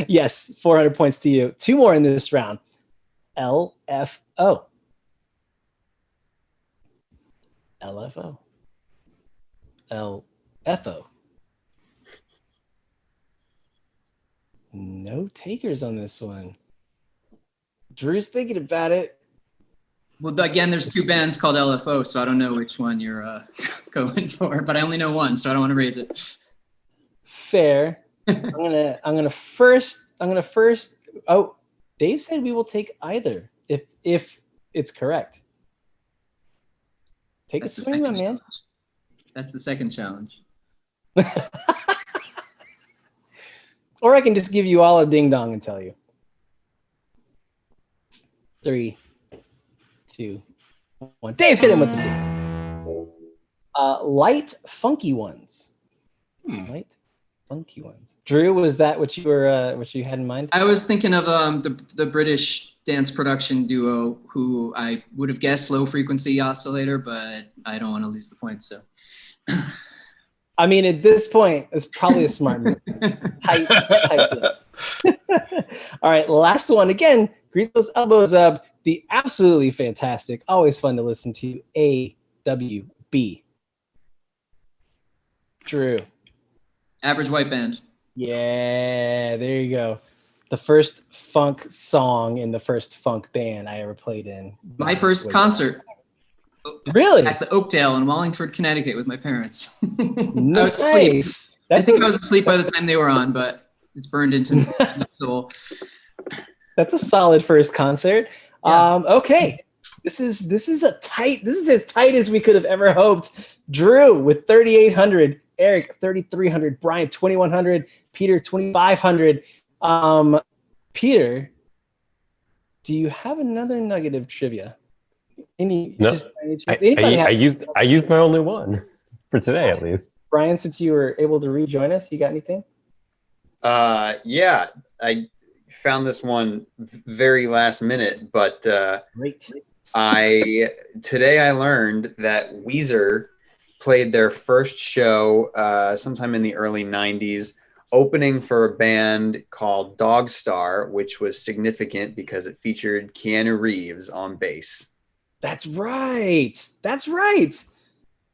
Yes, 400 points to you. 2 more in this round. LFO. LFO. LFO. No takers on this one. Drew's thinking about it. Well, again, there's 2 bands called LFO, so I don't know which one you're going for, but I only know one, so I don't want to raise it. Fair. I'm gonna first. Oh, Dave said we will take either if it's correct. Take a swing, my man. That's the second challenge. Or I can just give you all a ding dong and tell you. 3, 2, 1. Dave, hit him with the ding. Light funky ones. Light funky ones. Drew, was that what you had in mind? I was thinking of the British dance production duo who I would have guessed Low Frequency Oscillator, but I don't want to lose the points. So, I mean, at this point, it's probably a smart move. It's tight. All right, last one. Again, grease those elbows up. The absolutely fantastic, always fun to listen to, AWB. Drew. Average White Band. Yeah, there you go. The first funk song in the first funk band I ever played in. My first concert. Really? At the Oakdale in Wallingford, Connecticut with my parents. Nice. I was asleep. I think I was asleep by the time they were on, but it's burned into my soul. That's a solid first concert. Yeah. Okay. This is as tight as we could have ever hoped. Drew with 3,800, Eric 3,300, Brian 2,100, Peter 2,500. Peter, do you have another nugget of trivia? No. I used my only one for today, at least. Brian, since you were able to rejoin us, you got anything? Yeah, I found this one very last minute, but Great. Today I learned that Weezer played their first show sometime in the early 90s, opening for a band called Dog Star, which was significant because it featured Keanu Reeves on bass. That's right. That's right.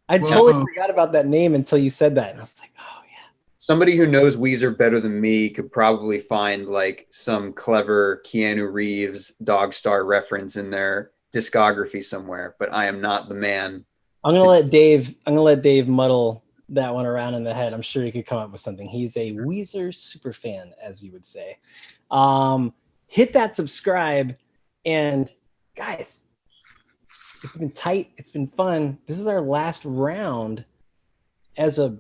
I totally forgot about that name until you said that. And I was like, oh, yeah. Somebody who knows Weezer better than me could probably find like some clever Keanu Reeves Dog Star reference in their discography somewhere, but I am not the man. I'm gonna let Dave muddle that one around in the head. I'm sure he could come up with something. He's a Weezer super fan, as you would say. Hit that subscribe, and guys, it's been tight. It's been fun. This is our last round as a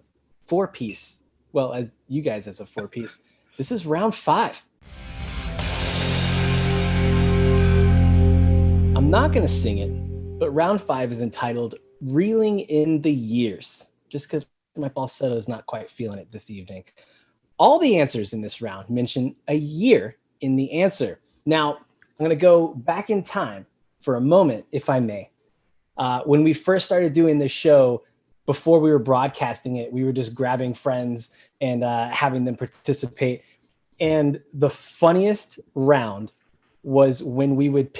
4-piece. Well, as you guys as a 4-piece. This is round 5. I'm not gonna sing it, but round 5 is entitled Reeling in the Years, just because my falsetto is not quite feeling it this evening. All the answers in this round mention a year in the answer. Now, I'm going to go back in time for a moment, if I may. When we first started doing this show, before we were broadcasting it, we were just grabbing friends and having them participate. And the funniest round was when we would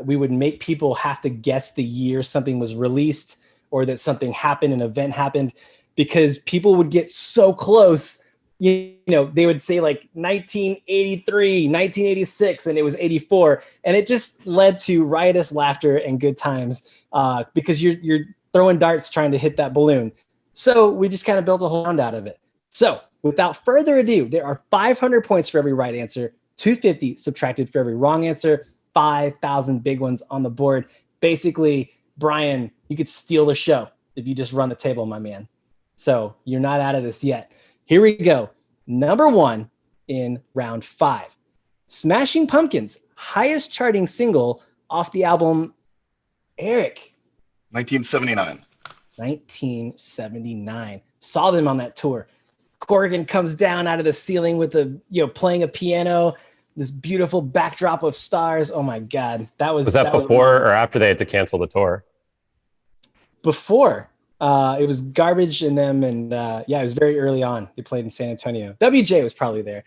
we would make people have to guess the year something was released or that something happened, an event happened, because people would get so close. You know, they would say like 1983, 1986, and it was 84. And it just led to riotous laughter and good times because you're throwing darts trying to hit that balloon. So we just kind of built a whole round out of it. So without further ado, there are 500 points for every right answer, 250 subtracted for every wrong answer, 5,000 big ones on the board. Basically, Bryan, you could steal the show if you just run the table, my man. So you're not out of this yet. Here we go. Number 1 in round 5. Smashing Pumpkins' highest charting single off the album, Eric. 1979. 1979. Saw them on that tour. Corrigan comes down out of the ceiling with playing a piano. This beautiful backdrop of stars. Oh my God. Was that before or after they had to cancel the tour? Before. It was Garbage in them. And it was very early on. They played in San Antonio. WJ was probably there.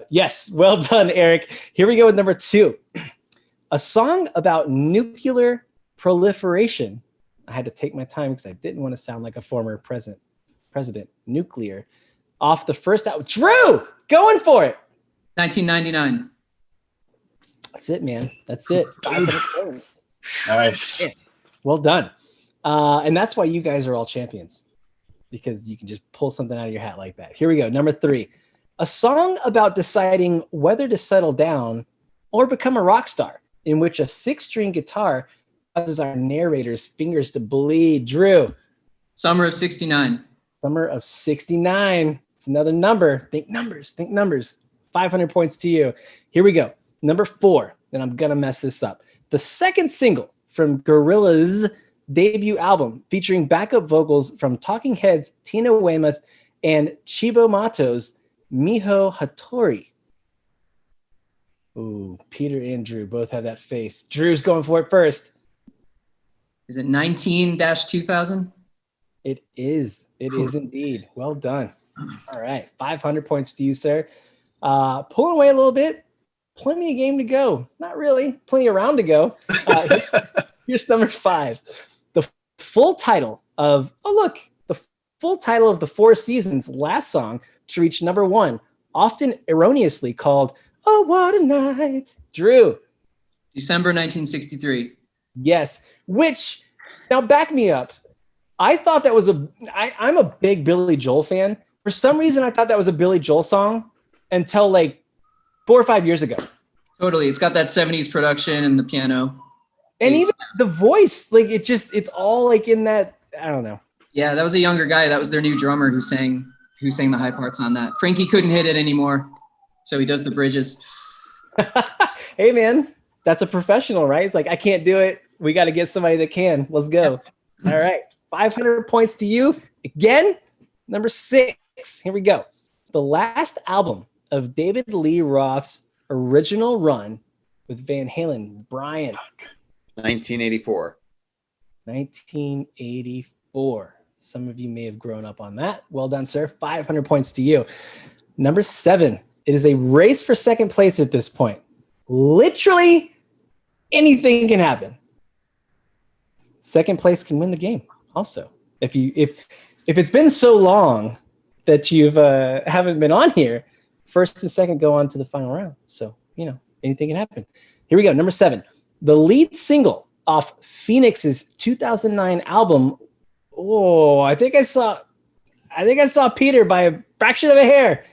Yes. Well done, Eric. Here we go with number 2. A song about nuclear proliferation. I had to take my time because I didn't want to sound like a former president. Nuclear. Off the first album. Drew! Going for it. 1999. That's it, man. That's it. 500 points. Nice. Yeah. Well done. And that's why you guys are all champions, because you can just pull something out of your hat like that. Here we go. Number 3. A song about deciding whether to settle down or become a rock star, in which a 6-string guitar causes our narrator's fingers to bleed. Drew. Summer of 69. Summer of 69. It's another number. Think numbers. 500 points to you. Here we go. Number 4, and I'm going to mess this up. The second single from Gorillaz' debut album, featuring backup vocals from Talking Heads' Tina Weymouth and Chibo Mato's Miho Hattori. Ooh, Peter and Drew both have that face. Drew's going for it first. Is it 19-2000? It is. It is indeed. Well done. All right. 500 points to you, sir. Pulling away a little bit. Plenty of game to go. Not really. Plenty of round to go. Here's number 5. The full title of the Four Seasons' last song to reach number 1, often erroneously called "Oh What a Night." Drew. December 1963. Yes. Which, now back me up. I thought that was I'm a big Billy Joel fan. For some reason, I thought that was a Billy Joel song until like 4 or 5 years ago. Totally. It's got that 70s production and the piano. And even the voice, like it's all like in that, I don't know. Yeah, that was a younger guy. That was their new drummer who sang the high parts on that. Frankie couldn't hit it anymore, so he does the bridges. Hey man, that's a professional, right? It's like, I can't do it. We got to get somebody that can. Let's go. All right. 500 points to you. Again, number 6. Here we go. The last album of David Lee Roth's original run with Van Halen. Bryan. 1984. 1984. Some of you may have grown up on that. Well done, sir. 500 points to you. Number 7. It is a race for second place at this point. Literally anything can happen. Second place can win the game. Also, if it's been so long that you've haven't been on here, first and second go on to the final round. So anything can happen. Here we go. Number 7. The lead single off Phoenix's 2009 album. Oh, I think I saw Peter by a fraction of a hair.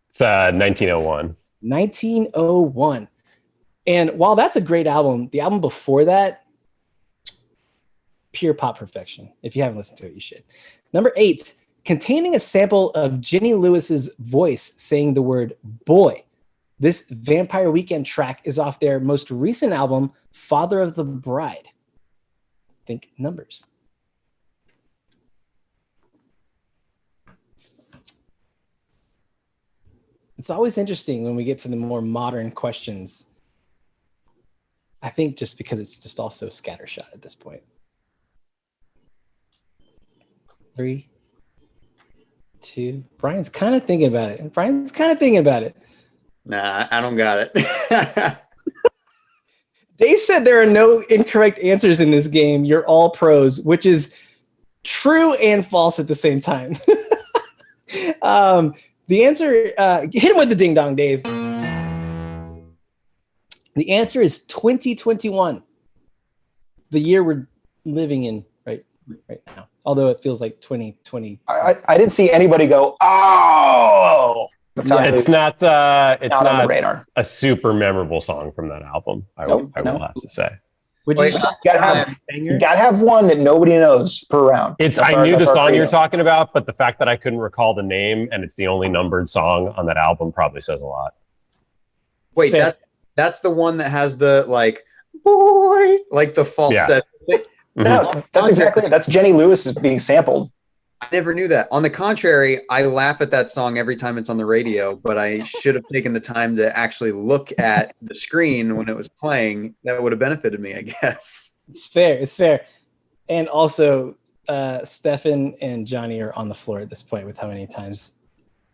It's 1901. 1901. And while that's a great album, the album before that, pure pop perfection. If you haven't listened to it, you should. Number 8, containing a sample of Jenny Lewis's voice saying the word boy. This Vampire Weekend track is off their most recent album, Father of the Bride. Think numbers. It's always interesting when we get to the more modern questions. I think just because it's just also scattershot at this point. 3, 2. Brian's kind of thinking about it. Nah, I don't got it. Dave said there are no incorrect answers in this game. You're all pros, which is true and false at the same time. The answer, hit him with the ding dong, Dave. The answer is 2021, the year we're living in right now. Although it feels like 2020. I didn't see anybody go, oh! It's not on the radar. a super memorable song from that album. I will have to say. Would you You gotta have one that nobody knows per round. I knew the song you're talking about, but the fact that I couldn't recall the name and it's the only numbered song on that album probably says a lot. Wait, that's the one that has the boy, the falsetto. Yeah. No, that's Jenny Lewis is being sampled. I never knew that. On the contrary, I laugh at that song every time it's on the radio, but I should have taken the time to actually look at the screen when it was playing. That would have benefited me, I guess. It's fair. And also, Stefan and Johnny are on the floor at this point with how many times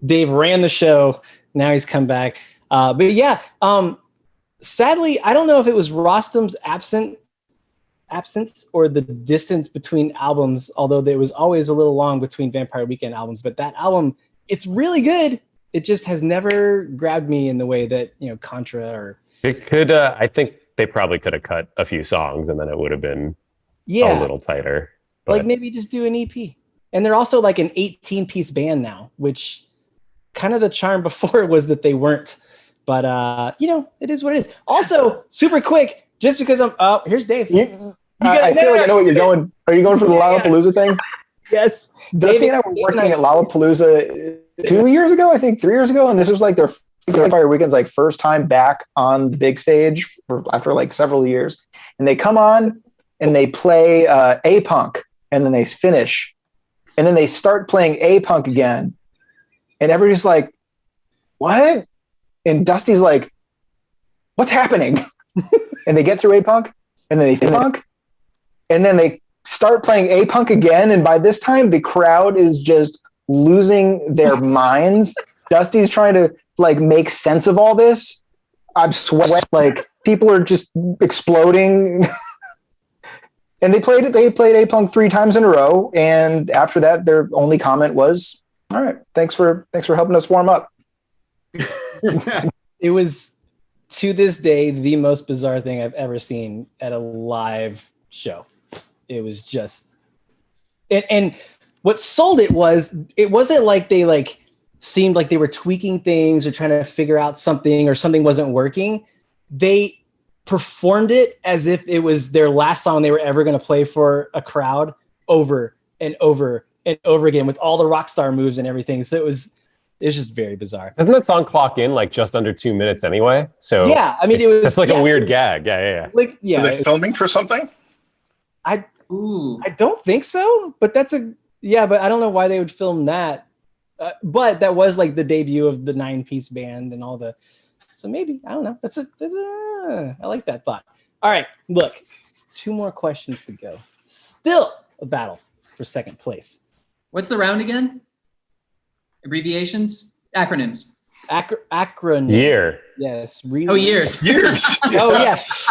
Dave ran the show. Now he's come back. But yeah, sadly, I don't know if it was Rostam's absence or the distance between albums, although there was always a little long between Vampire Weekend albums. But that album, it's really good. It just has never grabbed me in the way that, Contra or... It could, I think they probably could have cut a few songs and then it would have been a little tighter. But... maybe just do an EP. And they're also an 18-piece band now, which kind of the charm before was that they weren't. But, it is what it is. Also, super quick, just because here's Dave. I feel like I know what you're going. Are you going for the Lollapalooza thing? Yes. Dusty and I were working at Lollapalooza 2 years ago, I think 3 years ago. And this was their Vampire Weekend's first time back on the big stage after several years. And they come on and they play A-Punk and then they finish. And then they start playing A-Punk again. And everybody's like, what? And Dusty's like, what's happening? And they get through A-Punk and then they finish punk. And then they start playing A-Punk again. And by this time, the crowd is just losing their minds. Dusty's trying to make sense of all this. I'm sweating. People are just exploding. And they played A-Punk 3 times in a row. And after that, their only comment was, all right, thanks for helping us warm up. It was, to this day, the most bizarre thing I've ever seen at a live show. It was just, and what sold it wasn't like they seemed like they were tweaking things or trying to figure out something or something wasn't working. They performed it as if it was their last song they were ever going to play for a crowd over and over and over again with all the rock star moves and everything. So it was just very bizarre. Doesn't that song clock in just under 2 minutes anyway? So yeah, I mean, it's a weird gag. Yeah. Are they filming for something? I don't think so, but but I don't know why they would film that. But that was the debut of the 9-piece band and all so maybe, I don't know. I like that thought. All right, look, 2 more questions to go. Still a battle for second place. What's the round again? Abbreviations? Acronyms. Acronym. Year. Yes. Oh, years. Years. Oh, yes.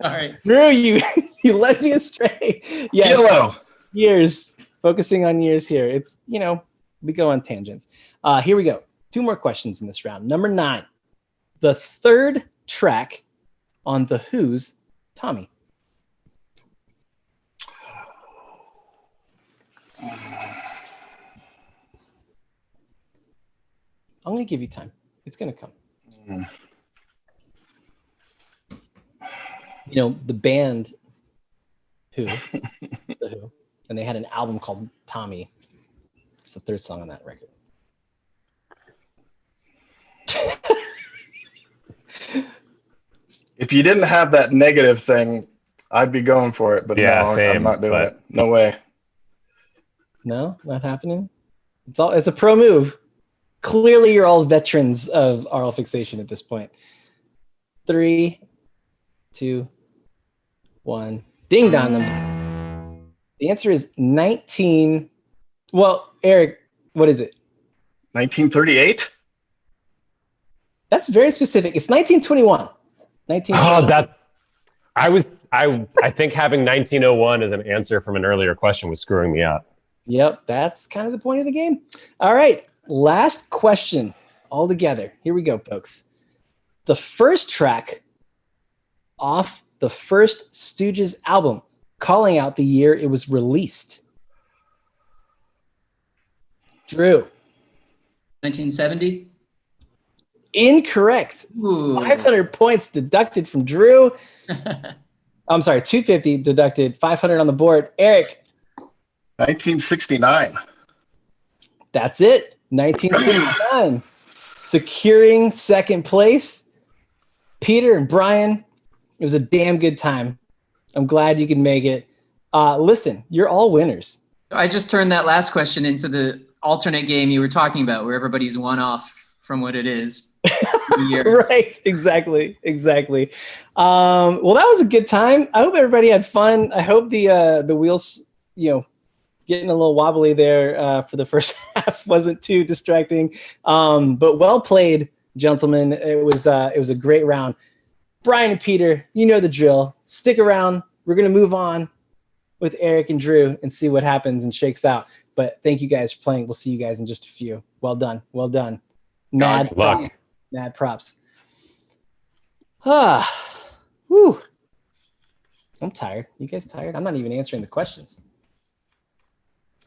Sorry. Drew, you led me astray. Yes. Yellow. Years. Focusing on years here. It's, we go on tangents. Here we go. 2 more questions in this round. Number 9. The third track on The Who's Tommy. I'm going to give you time. It's going to come. The band Who, The Who, and they had an album called Tommy. It's the third song on that record. If you didn't have that negative thing, I'd be going for it. But Yeah, no, same, I'm not doing but- it. No way. No, not happening. It's a pro move. Clearly, you're all veterans of Aural Fixation at this point. 3, 2, 1. Ding dong them. The answer is 19. Well, Eric, what is it? 1938. That's very specific. It's 1921. 1921. I think having 1901 as an answer from an earlier question was screwing me up. Yep, that's kind of the point of the game. All right, last question all together. Here we go, folks. The first track off the first Stooges album, calling out the year it was released. Drew. 1970. Incorrect. Ooh. 500 points deducted from Drew. I'm sorry, 250 deducted, 500 on the board. Eric. 1969. That's it. 1969. Securing second place. Peter and Bryan, it was a damn good time. I'm glad you could make it. Listen, you're all winners. I just turned that last question into the alternate game you were talking about, where everybody's one off from what it is. Right, exactly. Well, that was a good time. I hope everybody had fun. I hope the wheels, getting a little wobbly there for the first half wasn't too distracting. But well played, gentlemen. It was a great round. Bryan and Peter, you know the drill. Stick around. We're gonna move on with Eric and Drew and see what happens and shakes out. But thank you guys for playing. We'll see you guys in just a few. Well done. Mad Good luck. props. Mad props. Whew. I'm tired. You guys tired? I'm not even answering the questions.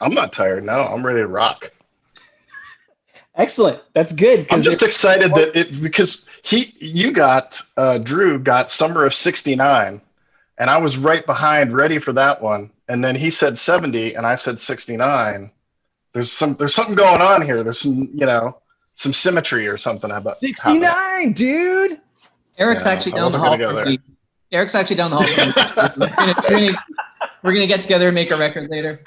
I'm not tired now. I'm ready to rock. Excellent. That's good. I'm just excited that because Drew got Summer of '69, and I was right behind, ready for that one. And then he said 70, and I said 69. There's something going on here. There's some symmetry or something about 69, dude. Eric's actually down the hall. Eric's actually down the hall. We're gonna get together and make a record later.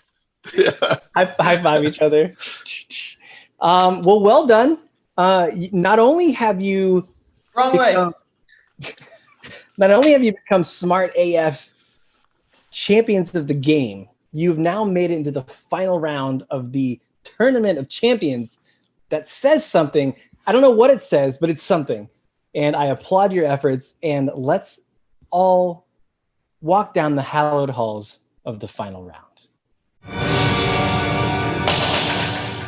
Yeah. High five each other. Well done. Not only have you Wrong way. Not only have you become smart AF champions of the game, you've now made it into the final round of the Tournament of Champions. That says something. I don't know what it says, but it's something. And I applaud your efforts. And let's all walk down the hallowed halls of the final round.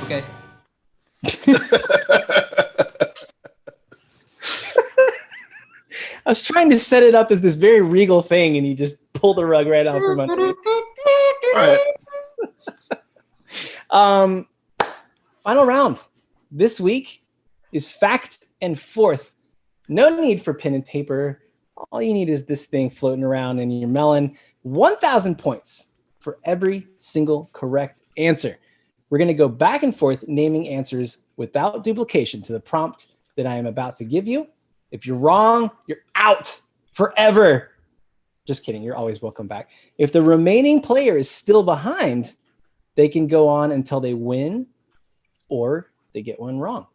Okay. I was trying to set it up as this very regal thing, and you just pulled the rug right out from under me. All right. Final round. This week is fact and forth. No need for pen and paper. All you need is this thing floating around in your melon. 1,000 points for every single correct answer. We're going to go back and forth naming answers without duplication to the prompt that I am about to give you. If you're wrong, you're out forever. Just kidding. You're always welcome back. If the remaining player is still behind, they can go on until they win or they get one wrong.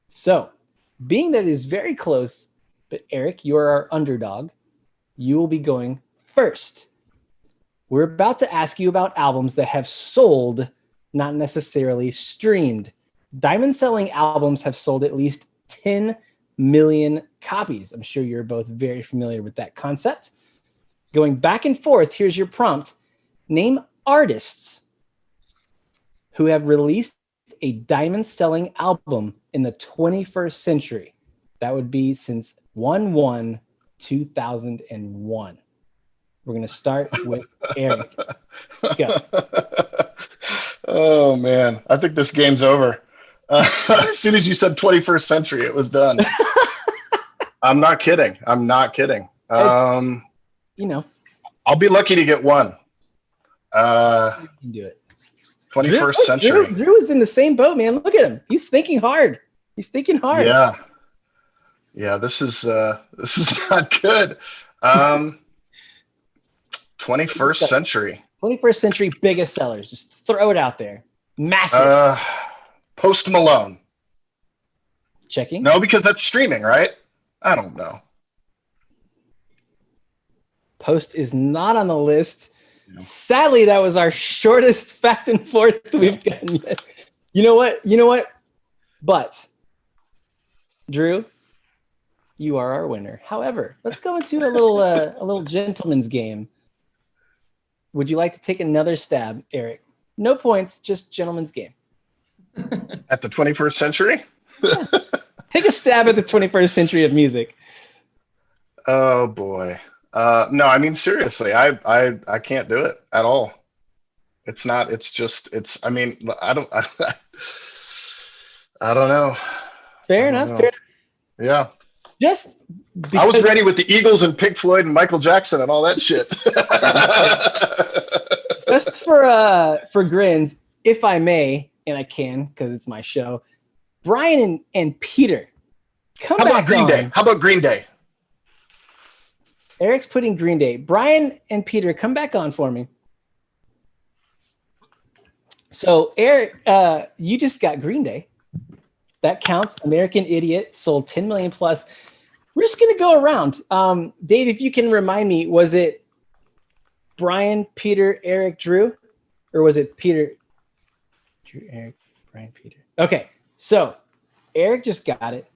So, being that it is very close, But Eric, you are our underdog. You will be going first. We're about to ask you about albums that have sold, not necessarily streamed. Diamond selling albums have sold at least 10 million copies. I'm sure you're both very familiar with that concept. Going back and forth, here's your prompt. Name artists who have released a diamond selling album in the 21st century. That would be since 1/1/2001. We're going to start with Eric. Go. Oh man, I think this game's over. As soon as you said 21st century, it was done. I'm not kidding. You know, I'll be lucky to get one. you can do it. 21st century. Drew is in the same boat, man. Look at him. He's thinking hard. Yeah. This is not good. 21st century. 21st century biggest sellers. Just throw it out there. Massive. Post Malone. Checking. No, because that's streaming, right? I don't know. Post is not on the list. Sadly, that was our shortest fact and forth we've gotten yet. You know what? But Drew, you are our winner. However, let's go into a little gentleman's game. Would you like to take another stab, Eric? No points, just gentleman's game. At the 21st century? Yeah. Take a stab at the 21st century of music. Oh boy. No, I mean seriously, I can't do it at all. It's not. I mean, I don't know. Fair enough. Yeah. Just I was ready with the Eagles and Pink Floyd and Michael Jackson and all that shit. just for grins, if I may, and I can because it's my show. Bryan and Peter, come How back about Green on. Day? How about Green Day? Eric's putting Green Day. Bryan and Peter, come back on for me. So Eric, you just got Green Day. That counts. American Idiot sold 10 million plus. We're just going to go around. Dave, if you can remind me, was it Bryan, Peter, Eric, Drew? Or was it Peter, Drew, Eric, Bryan, Peter? Okay, so Eric just got it.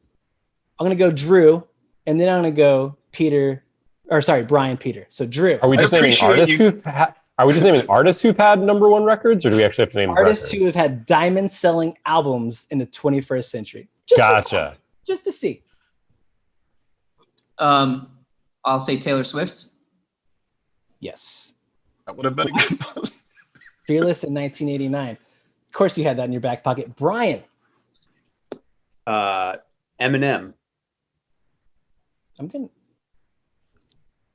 I'm going to go Drew, and then I'm going to go Bryan, Peter. So Drew. Are we just naming artists who've had number one records, or do we actually have to name artists records? who have had diamond selling albums in the 21st century? Just Gotcha. Just to see. I'll say Taylor Swift. Yes. That would have been a good one. Fearless in 1989. Of course, you had that in your back pocket. Bryan. Eminem. I'm going to.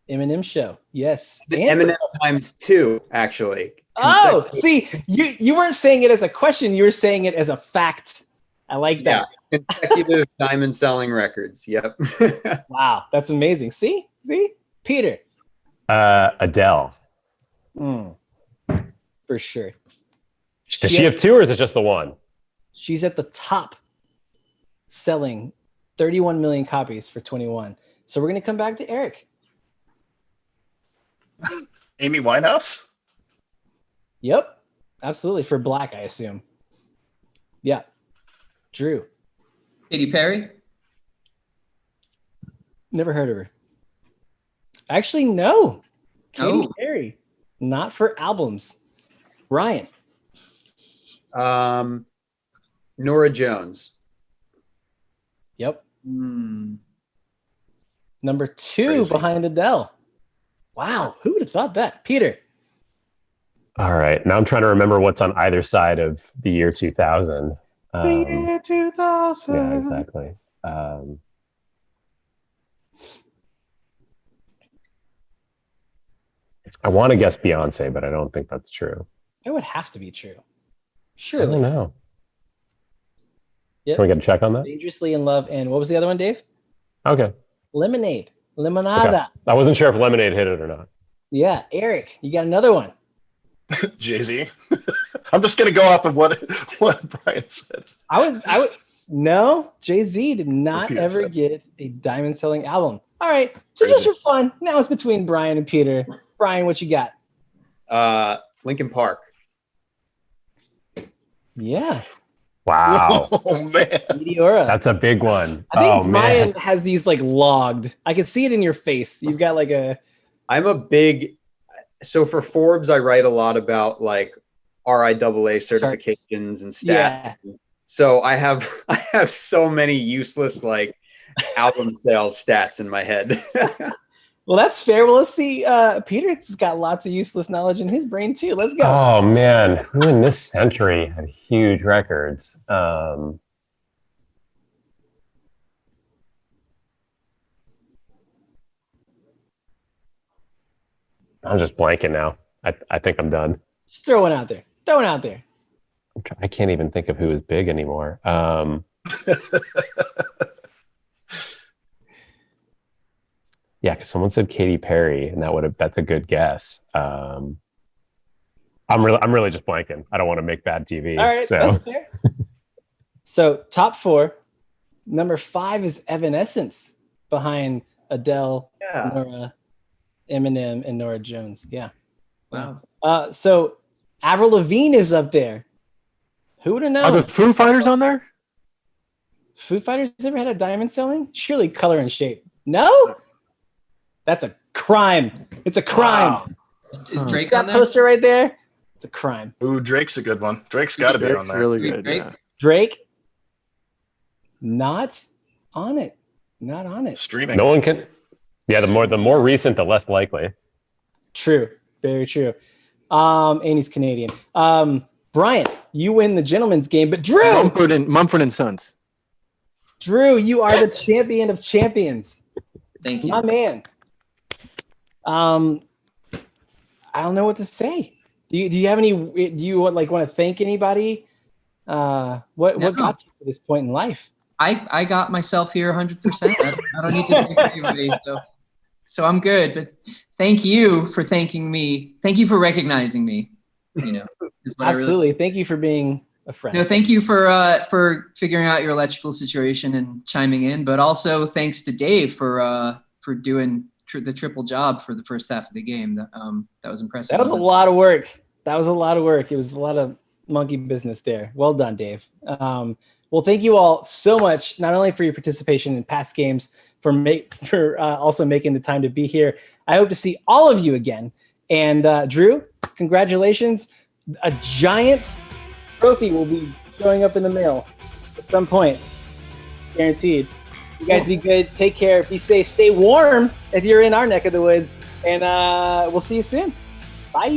Eminem show. Yes. Eminem times 2, actually. Oh, see, you weren't saying it as a question. You were saying it as a fact. I like that. Yeah. Consecutive diamond selling records. Yep. Wow. That's amazing. See? Peter. Adele. For sure. Does she have 2, or is it just the one? She's at the top selling 31 million copies for 21. So we're going to come back to Eric. Amy Winehouse? Yep, absolutely. For Black, I assume. Yeah. Drew. Katy Perry. Never heard of her. Actually, no. Katy Oh. Perry. Not for albums. Ryan. Nora Jones. Yep. Hmm. Number 2 Crazy. behind Adele. Wow. Who would have thought that? Peter. All right. Now I'm trying to remember what's on either side of the year 2000. The year 2000. Yeah, exactly. I want to guess Beyonce, but I don't think that's true. That would have to be true. I don't Surely. know. Yep. Can we get a check on that? Dangerously in Love. And what was the other one, Dave? Okay. Lemonade. Limonada. I wasn't sure if Lemonade hit it or not. Yeah. Eric, you got another one. Jay-Z. I'm just going to go off of what Bryan said. I would No, Jay-Z did not Peter ever said. get a diamond-selling album. All right, so just Crazy. for fun, now it's between Brian and Peter. Brian, what you got? Linkin Park. Yeah, Wow. Oh man. Meteora. That's a big one. I think Oh, Brian man. has these like logged. I can see it in your face. You've got like a I'm a big. So for Forbes, I write a lot about like RIAA certifications and stats. yeah. So I have so many useless like album sales stats in my head. Well, that's fair. Well, let's see. Peter's got lots of useless knowledge in his brain too. Let's go. Oh, man. Who in this century had huge records? I'm just blanking now. I think I'm done. Just throw it out there. Throw it out there. I can't even think of who is big anymore. Yeah, because someone said Katy Perry, and that's a good guess. I'm really just blanking. I don't want to make bad TV. All right, so that's fair. So top 4, number 5 is Evanescence behind Adele, Yeah. Nora, Eminem, and Nora Jones. Yeah. Wow. So Avril Lavigne is up there. Who would have Are known? the Foo Fighters on there? Foo Fighters ever had a diamond selling? Surely Color and Shape. No? That's a crime. It's a crime. Is Drake That on there? poster right there? It's a crime. Ooh, Drake's a good one. Drake's got to be on Drake's there. really Drake, good. Drake? Yeah. Drake? Not on it. Not on it. Streaming. no one can. Yeah, the more recent, the less likely. True. Very true. And he's Canadian. Brian, you win the gentleman's game, but Drew, Mumford and Sons. you are the champion of champions. Thank you. My man. I don't know what to say. Do you have any? Do you want to thank anybody? What No. got you to this point in life? I got myself here 100%. I don't need to thank anybody. So I'm good. But thank you for thanking me. Thank you for recognizing me. You know, is what I really- Absolutely. Thank you for being a friend. No, thank you for figuring out your electrical situation and chiming in. But also thanks to Dave for doing the triple job for the first half of the game. That was impressive. That was a lot of work. It was a lot of monkey business there. Well done, Dave. Well, thank you all so much, not only for your participation in past games, for also making the time to be here. I hope to see all of you again. And Drew, congratulations. A giant trophy will be showing up in the mail at some point. Guaranteed. You guys be good. Take care. Be safe. Stay warm if you're in our neck of the woods. And we'll see you soon. Bye.